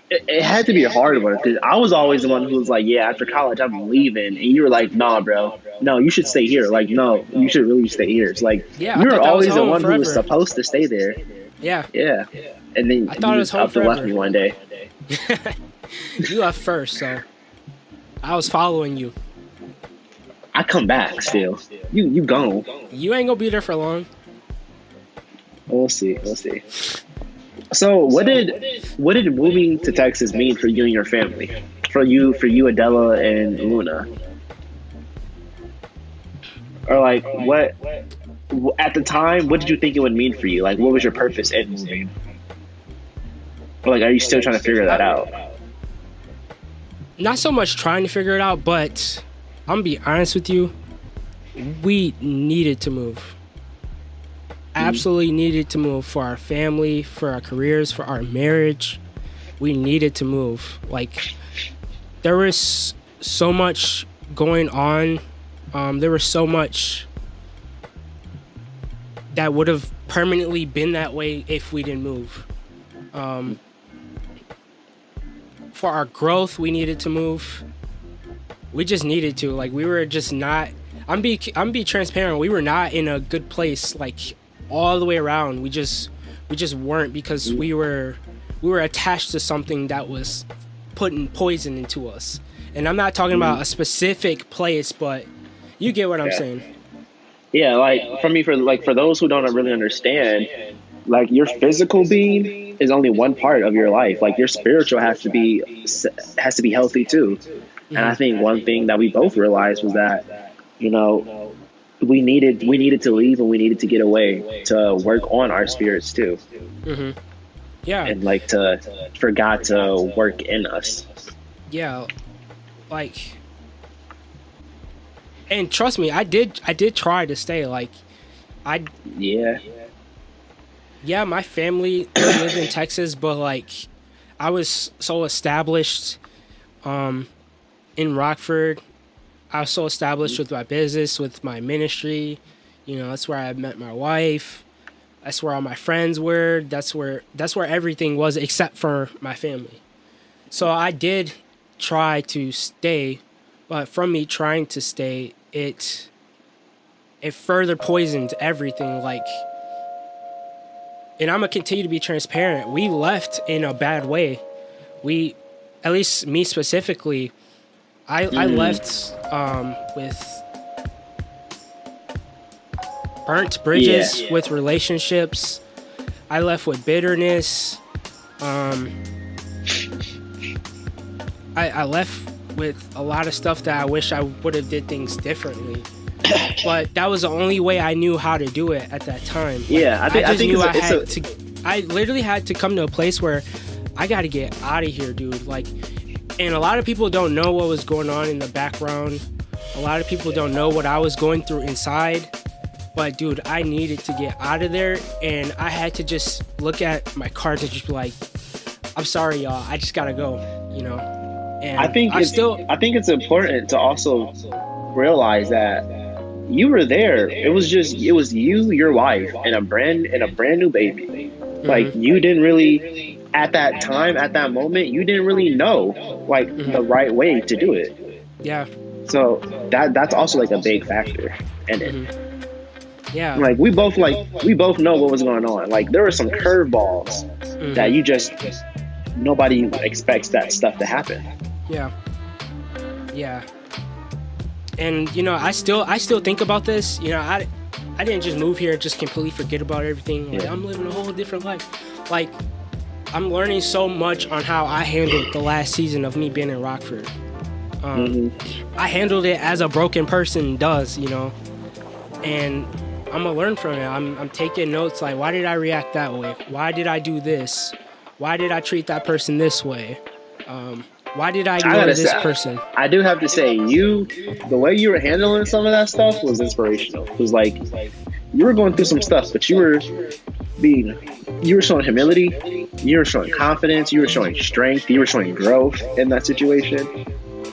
it had to be a hard one because I was always the one who was like, yeah, after college, I'm leaving. And you were like, nah, bro. No, you should stay here. Like, no, you should really stay here. It's like, you were always the one who was supposed to stay there. Yeah. Yeah. And then I thought it was home forever. Left me one day. You left first, so I was following you. I come back still. You gone. You ain't gonna be there for long. We'll see. So what did moving to Texas mean for you and your family? For you, Adela and Luna? Or like what at the time, what did you think it would mean for you? Like, what was your purpose in moving? Or like, are you still trying to figure that out? Not so much trying to figure it out, but I'm gonna be honest with you. We needed to move. Absolutely needed to move for our family, for our careers, for our marriage. We needed to move. Like, there was so much going on. There was so much that would have permanently been that way if we didn't move. For our growth, we needed to move. We just needed to. Like, we were just not. I'm be transparent. We were not in a good place. Like, all the way around. We just weren't, because we were attached to something that was putting poison into us. And I'm not talking about a specific place, but you get what I'm saying. Yeah, like for those who don't really understand, like, your physical being is only one part of your life. Like, your spiritual has to be healthy too. And I think one thing that we both realized was that, you know, we needed to leave, and we needed to get away to work on our spirits too. Yeah. And like for God to work in us. Yeah. Like, and trust me, I did try to stay. Like, yeah, my family lived in Texas, but like, I was so established in Rockford. I was so established with my business, with my ministry. You know, that's where I met my wife. That's where all my friends were. That's where everything was, except for my family. So I did try to stay, but from me trying to stay, it further poisoned everything. Like, and I'm gonna continue to be transparent. We left in a bad way. At least me specifically, I left with burnt bridges with relationships. I left with bitterness. I left with a lot of stuff that I wish I would have did things differently. But that was the only way I knew how to do it at that time. Like, I literally had to come to a place where I got to get out of here, dude. Like, and a lot of people don't know what was going on in the background. A lot of people don't know what I was going through inside. But dude, I needed to get out of there, and I had to just look at my cards and just be like, I'm sorry, y'all. I just gotta go, you know? And I think it's important to also realize that you were there. It was you, your wife, and a brand new baby. Like, you didn't really, at that time, at that moment, you didn't really know like the right way to do it. Yeah. So that's also like a big factor in it. Yeah. Like, we both know what was going on. Like, there were some curveballs that you just, nobody expects that stuff to happen. Yeah. Yeah. And you know, I still think about this. You know, I didn't just move here and just completely forget about everything. Like, I'm living a whole different life. Like, I'm learning so much on how I handled the last season of me being in Rockford. I handled it as a broken person does, you know, and I'm gonna learn from it. I'm taking notes, like, why did I react that way? Why did I do this? Why did I treat that person this way? Why did I ignore this person? I do have to say, the way you were handling some of that stuff was inspirational. It was like, you were going through some stuff, but you were showing humility, you were showing confidence, you were showing strength, you were showing growth in that situation.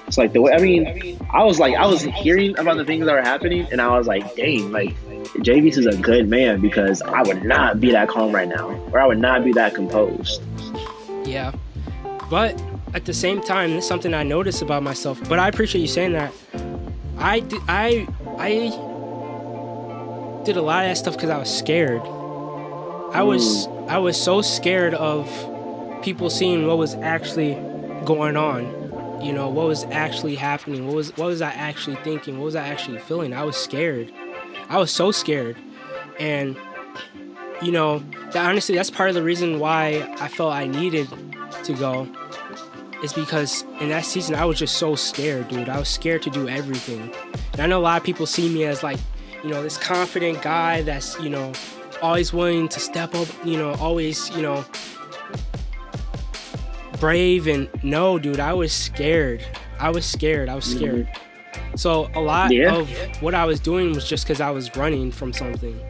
It's like, the way, I mean, I was hearing about the things that were happening, and I was like, dang, like, Jayvious is a good man, because I would not be that calm right now, or I would not be that composed. Yeah, but at the same time, it's something I notice about myself. But I appreciate you saying that. I did a lot of that stuff because I was scared. I was so scared of people seeing what was actually going on. You know, what was actually happening. What was I actually thinking? What was I actually feeling? I was scared. I was so scared. And you know, honestly, that's part of the reason why I felt I needed to go. Is because in that season I was just so scared, dude. I was scared to do everything. And I know a lot of people see me as, like, you know, this confident guy that's, you know, always willing to step up, you know, always, you know, brave. And no, dude, I was scared. So a lot of what I was doing was just because I was running from something.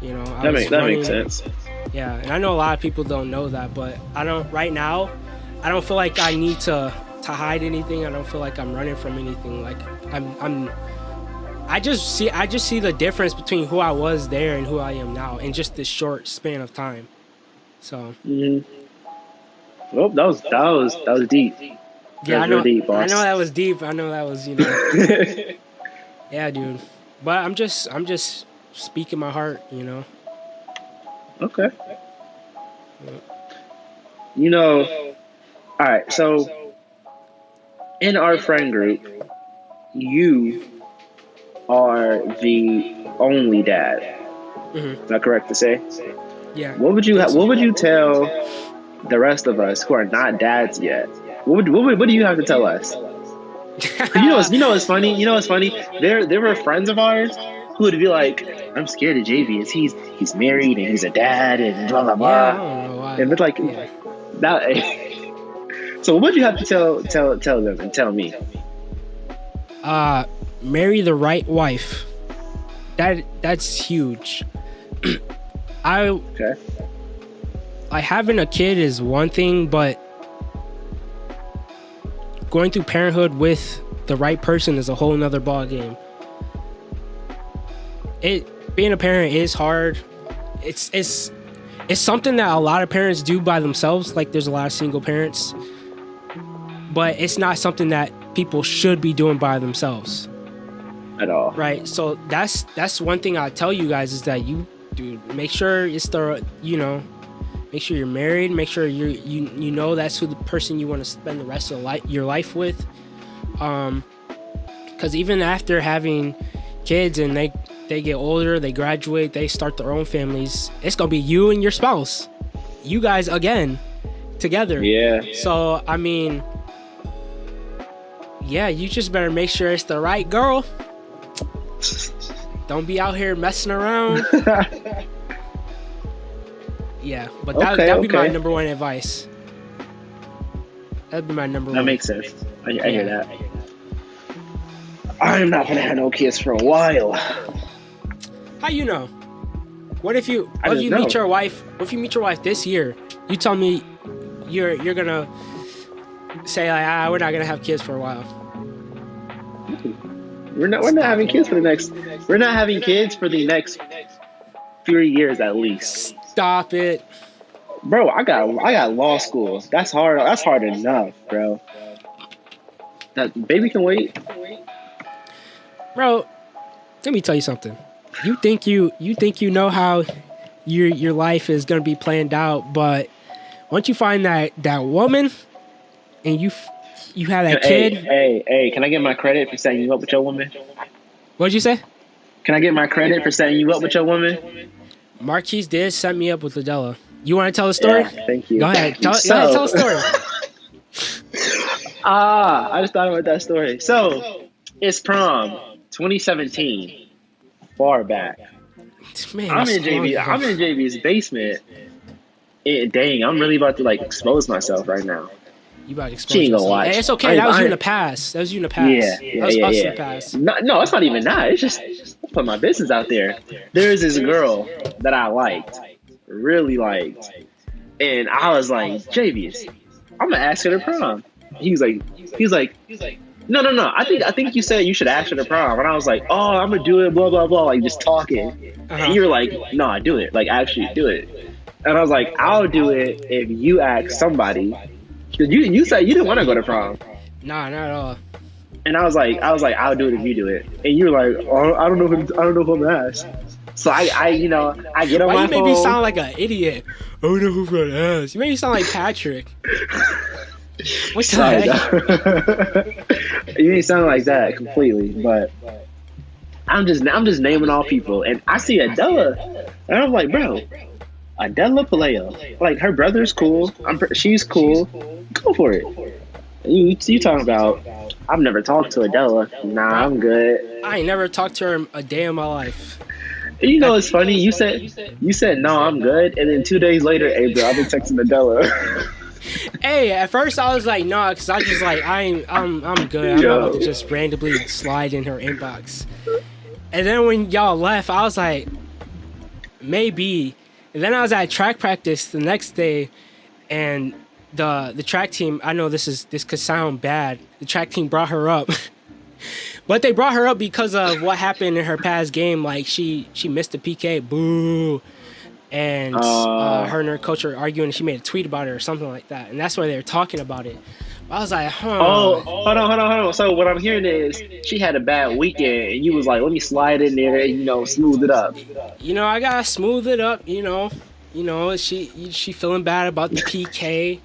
You know, that makes sense. Yeah, and I know a lot of people don't know that, but I don't feel like I need to hide anything. I don't feel like I'm running from anything. Like, I just see the difference between who I was there and who I am now in just this short span of time. So. Well, that was deep. Yeah, I know. Deep, boss. I know that was deep. I know that was, you know. Yeah, dude. But I'm just speaking my heart, you know. Okay. You know. All right, so in our friend group, you are the only dad. Is that correct to say? Yeah. What would you tell the rest of us who are not dads yet? What do you have to tell us? You know what's funny? There were friends of ours who would be like, "I'm scared of Jayvious. He's married and he's a dad and blah blah blah." Yeah, I don't know why. And it's like that. So what would you have to tell them and tell me? Marry the right wife. That's huge. Like, having a kid is one thing, but going through parenthood with the right person is a whole nother ball game. Being a parent is hard. It's something that a lot of parents do by themselves. Like, there's a lot of single parents. But it's not something that people should be doing by themselves. At all. Right? So that's one thing I tell you guys is that make sure it's make sure you're married, make sure you know that's who the person you want to spend the rest of your life with. Because even after having kids and they get older, they graduate, they start their own families, it's gonna be you and your spouse. You guys again together. Yeah. So I mean, yeah, you just better make sure it's the right girl. Don't be out here messing around. Yeah, but that'd be my number one advice. That'd be my number one. That makes sense. I hear that. I'm not gonna have no kids for a while. How you know? What if you meet your wife? What if you meet your wife this year? You tell me you're gonna say like, we're not gonna have kids for a while? We're not having kids for the next. We're not having kids for the next 3 years at least. Stop it, bro. I got law school. That's hard. That's hard enough, bro. That baby can wait. Bro, let me tell you something. You think you know how your life is gonna be planned out, but once you find that woman and you have that kid. Hey, can I get my credit for setting you up with your woman? What'd you say? Can I get my credit for setting you up with your woman? Markiese did set me up with Adela. You want to tell the story? Yeah, thank you. Go ahead. Tell the story. I just thought about that story. So, it's prom 2017. Far back. Man, I'm in JV's basement. Dang, I'm really about to like expose myself right now. You about to expose she ain't gonna yourself. watch. Hey, it's okay. That was you in the past. Yeah. That was us in the past. No, it's not even that. It's just I put my business out there. There's this girl that I really liked, and I was like, Jayvious, I'm gonna ask her to prom. He's like, no. I think you said you should ask her to prom, and I was like, oh, I'm gonna do it, blah blah blah, like just talking. And you were like, no, do it, like actually do it. And I was like, I'll do it if you ask somebody. You said you didn't want to go to prom. Nah, not at all. And I was like, I'll do it if you do it. And you were like, oh, I don't know who I'm gonna ask. So I get on my phone. Why you made me sound like an idiot? I don't know who I'm gonna ask. You made me sound like Patrick. What the heck? You ain't sound like that completely, but I'm just naming all people, and I see Adela, and I'm like, bro, Adela Paleo, like her brother's cool. She's cool. Go for it. You talking about? I've never talked to Adela. Nah, I'm good. I ain't never talked to her a day in my life. You know, it's funny. You said no, I'm good, and then 2 days later, hey bro, I've been texting Adela. Hey, at first I was like, nah, because I just like I'm good. I'm not about to just randomly slide in her inbox. And then when y'all left, I was like, maybe. And then I was at track practice the next day, and the track team, I know this could sound bad. The track team brought her up. But they brought her up because of what happened in her past game. Like she missed the PK, boo. And her and her coach were arguing, and she made a tweet about it or something like that. And that's why they were talking about it. I was like, Oh, hold on. So what I'm hearing is she had a bad weekend, and you was like, let me slide in there and, smooth it up. I gotta smooth it up, she feeling bad about the PK.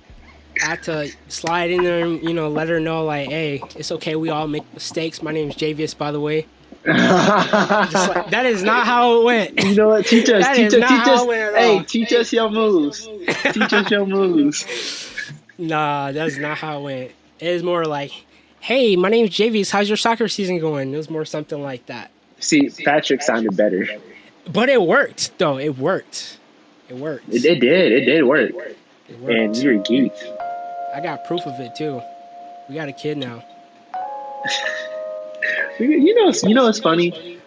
I had to slide in there and, let her know, like, hey, it's okay, we all make mistakes. My name's Jayvious, by the way. That is not how it went. You know what? Teach us. Hey, teach us your moves. Teach us your moves. Nah, that's not how it went. It was more like, hey, my name's Jayvious. How's your soccer season going? It was more something like that. See, Patrick sounded better. But it worked, though. It worked. It worked. It did. It did work. It worked. And you're a geek. I got proof of it, too. We got a kid now. It's funny.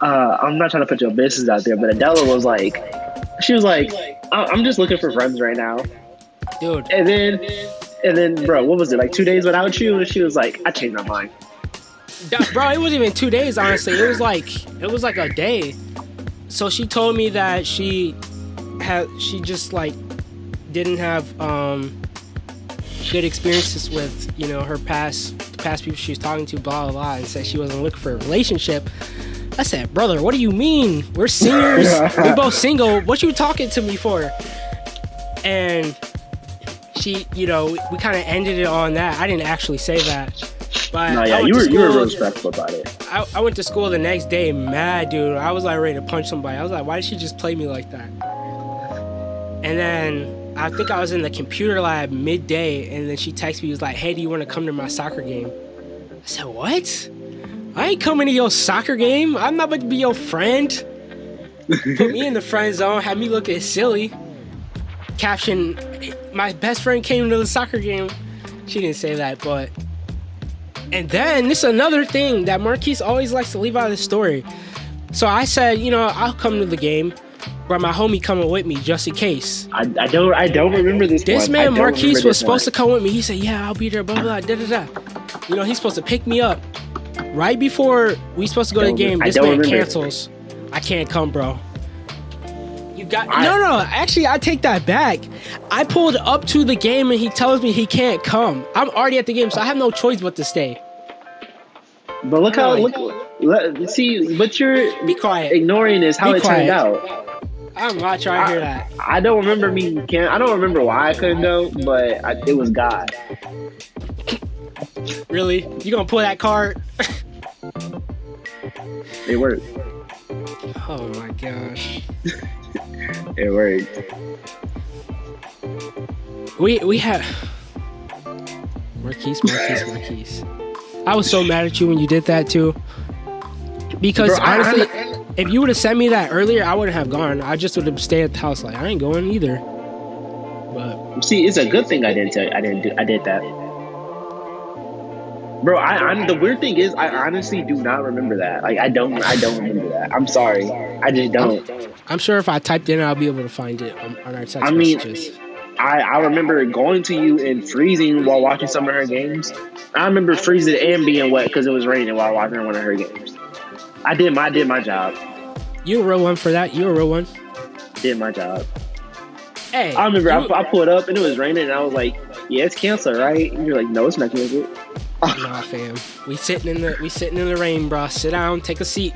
I'm not trying to put your business out there, but Adela was like, I'm just looking for friends right now, dude. And then, bro, what was it, like 2 days without you? And she was like, I changed my mind. Bro, it wasn't even 2 days. Honestly, it was like a day. So she told me that she just like didn't have good experiences with her past people she was talking to, blah blah blah, and said she wasn't looking for a relationship. I said, brother, what do you mean? We're seniors. We both single. What you talking to me for? And she, we kind of ended it on that. I didn't actually say that. But no, yeah, you were real respectful about it. I went to school the next day mad, dude. I was like ready to punch somebody. I was like, why did she just play me like that? And then I think I was in the computer lab midday, and then she texted me, was like, hey, do you want to come to my soccer game? I said, what? I ain't coming to your soccer game. I'm not about to be your friend. Put me in the friend zone, had me looking silly. Caption, my best friend came to the soccer game. She didn't say that, but... And then, this is another thing that Markiese always likes to leave out of the story. So I said, I'll come to the game. bro, my homie coming with me just in case. I don't remember this. This man Markiese was supposed to come with me. He said, "Yeah, I'll be there." Blah blah da da da. You know, he's supposed to pick me up right before we supposed to go to the game. This man cancels. I can't come, bro. You got no. Actually, I take that back. I pulled up to the game and he tells me he can't come. I'm already at the game, so I have no choice but to stay. But look see, but you're be quiet. Ignoring is how it turned out. I'm not trying to hear that. I don't remember I don't remember why I couldn't go, but it was God. Really? You gonna pull that card? It worked. Oh my gosh. It worked. We had Markiese. I was so mad at you when you did that too. Because bro, honestly, if you would have sent me that earlier, I wouldn't have gone. I just would have stayed at the house. Like, I ain't going either. But see, it's a good thing I didn't tell you. I did that. Bro, the weird thing is, I honestly do not remember that. Like, I don't remember that. I'm sorry. I just don't. I'm sure if I typed in, I'll be able to find it on our text messages. I remember going to you and freezing while watching some of her games. I remember freezing and being wet because it was raining while watching one of her games. I did my job. You a real one for that. You a real one. Did my job. Hey, I remember I pulled up and it was raining and I was like, "Yeah, it's canceled, right?" And you're like, "No, it's not canceled." Nah, fam. We sitting in the rain, bro. Sit down, take a seat.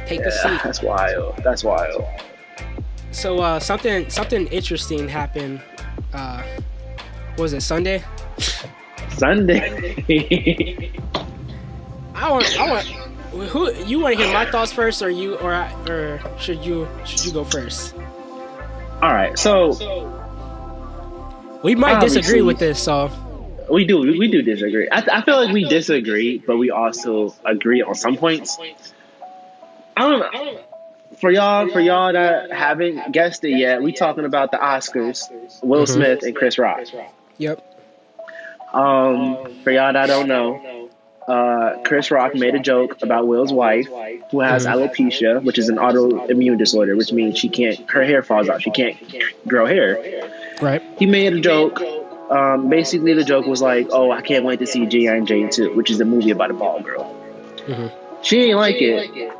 Take a seat. That's wild. So something interesting happened. Was it Sunday? Sunday. I want. Who you want to hear my thoughts first, or should you go first? All right, so we might disagree with this, so we do disagree. I feel like we disagree, but we also agree on some points. I don't know. For y'all that haven't guessed it yet, we talking about the Oscars, Will Smith and Chris Rock. Yep. For y'all that don't know, Chris Rock made a joke about Will's wife, who has alopecia, which is an autoimmune disorder, which means her hair falls out. She can't grow hair. Right. He made a joke. Basically, the joke was like, "Oh, I can't wait to see G.I. Jane 2, which is a movie about a bald girl." Mm-hmm. She ain't like it.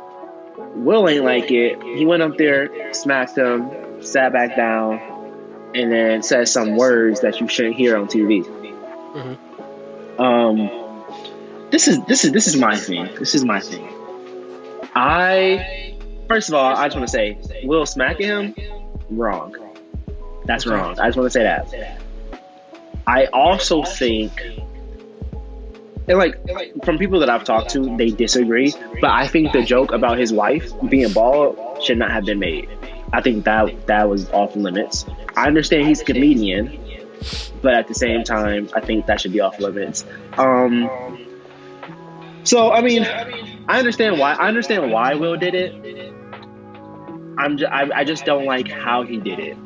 Will ain't like it. He went up there, smacked him, sat back down, and then said some words that you shouldn't hear on TV. This is my thing. First of all, I just want to say, Will smacking him, wrong. That's wrong. I just want to say that. I also think, and like from people that I've talked to, they disagree. But I think the joke about his wife being bald should not have been made. I think that was off limits. I understand he's a comedian, but at the same time, I think that should be off limits. So I mean, I understand why Will did it. I just don't like how he did it.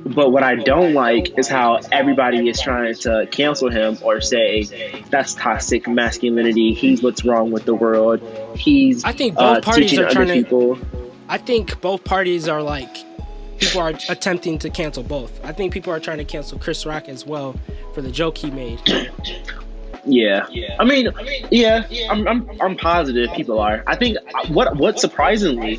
But what I don't like is how everybody is trying to cancel him or say that's toxic masculinity. He's what's wrong with the world. I think both parties are trying people. I think both parties are like, people are attempting to cancel both. I think people are trying to cancel Chris Rock as well for the joke he made. Yeah. I mean, yeah. I'm positive people are. I think what surprisingly,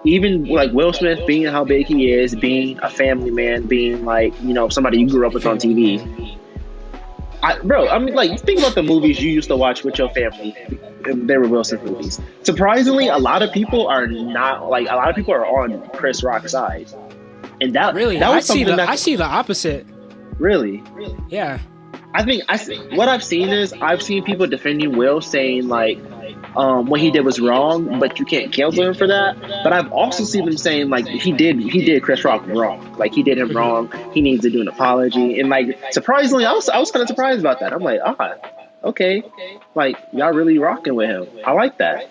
even like Will Smith being how big he is, being a family man, being like, you know, somebody you grew up with on TV. I mean, like, think about the movies you used to watch with your family. They were Will Smith movies. Surprisingly, a lot of people are not, like, a lot of people are on Chris Rock's side. And that was I see the opposite. Really? Yeah. What I've seen is I've seen people defending Will, saying like what he did was wrong, but you can't cancel him for that. But I've also seen them saying like he did Chris Rock wrong, like he did him wrong. He needs to do an apology. And like surprisingly, I was kind of surprised about that. I'm like, okay, like y'all really rocking with him. I like that.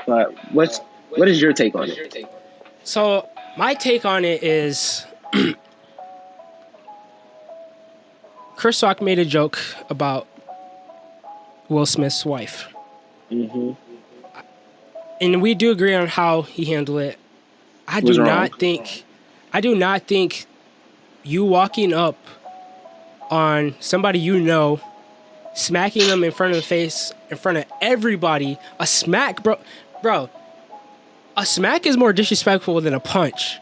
But what is your take on it? So my take on it is, Chris Rock made a joke about Will Smith's wife. Mm-hmm. And we do agree on how he handled it. I do not think you walking up on somebody you know, smacking them in front of the face, in front of everybody, a smack, bro, a smack is more disrespectful than a punch.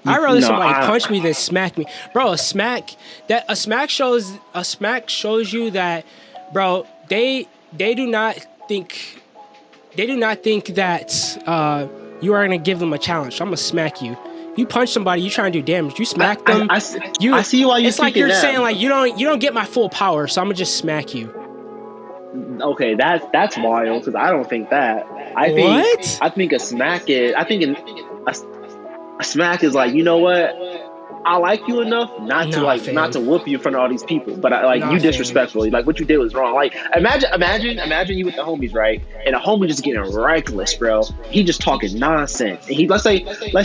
I'd rather somebody punch me than smack me. Bro, a smack shows you that, bro, they do not think that you are gonna give them a challenge. I'm gonna smack you. You punch somebody, you trying to do damage. You smack them. I see why you. It's like you're saying like you don't get my full power, so I'm gonna just smack you. Okay, that's wild because I don't think that. I think a smack is. A smack is like, you know what? I like you enough not to whoop you in front of all these people, but you disrespectfully, like what you did was wrong. Like imagine you with the homies, right? And a homie just getting reckless, bro. He just talking nonsense. And let's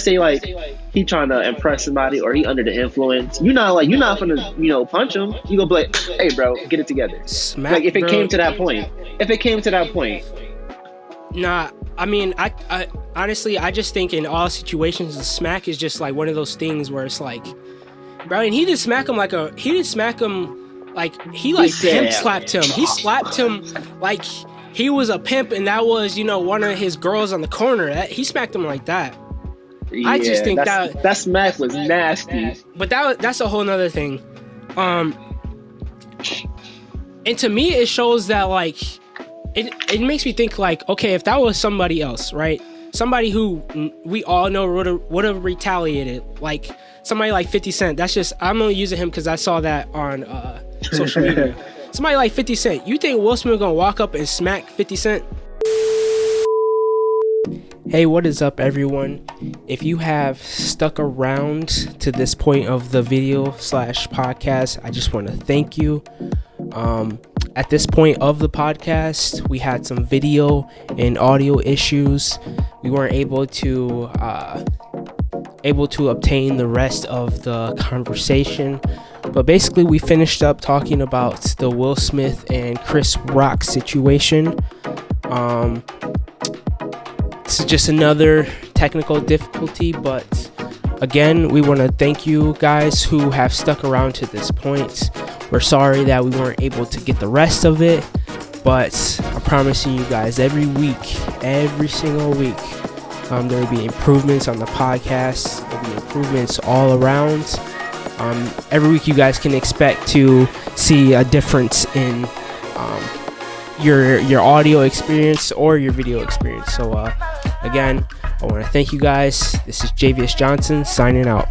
say like he trying to impress somebody or he under the influence. You're not gonna punch him. You go be like, hey, bro, get it together. Smack, like if it bro. came to that point. Nah, I mean, I honestly, I just think in all situations, the smack is just like one of those things where it's like, bro, and he didn't smack him like he pimp slapped him. He slapped him like he was a pimp and that was, one of his girls on the corner. He smacked him like that. Yeah, I just think that smack was nasty. But that's a whole nother thing. And to me, it shows that like, it makes me think like, okay, if that was somebody else, right? Somebody who we all know would have retaliated, like somebody like 50 Cent. That's just, I'm only using him because I saw that on social media. Somebody like 50 Cent. You think Will Smith gonna walk up and smack 50 Cent? Hey, what is up, everyone? If you have stuck around to this point of the video / podcast, I just want to thank you. At this point of the podcast, we had some video and audio issues. We weren't able to obtain the rest of the conversation, but basically we finished up talking about the Will Smith and Chris Rock situation. This is just another technical difficulty, but again, we want to thank you guys who have stuck around to this point. We're sorry that we weren't able to get the rest of it, but I'm promising you guys every single week, there will be improvements on the podcast. There will be improvements all around. Every week you guys can expect to see a difference in your audio experience or your video experience. So again, I want to thank you guys. This is Jayvious Johnson signing out.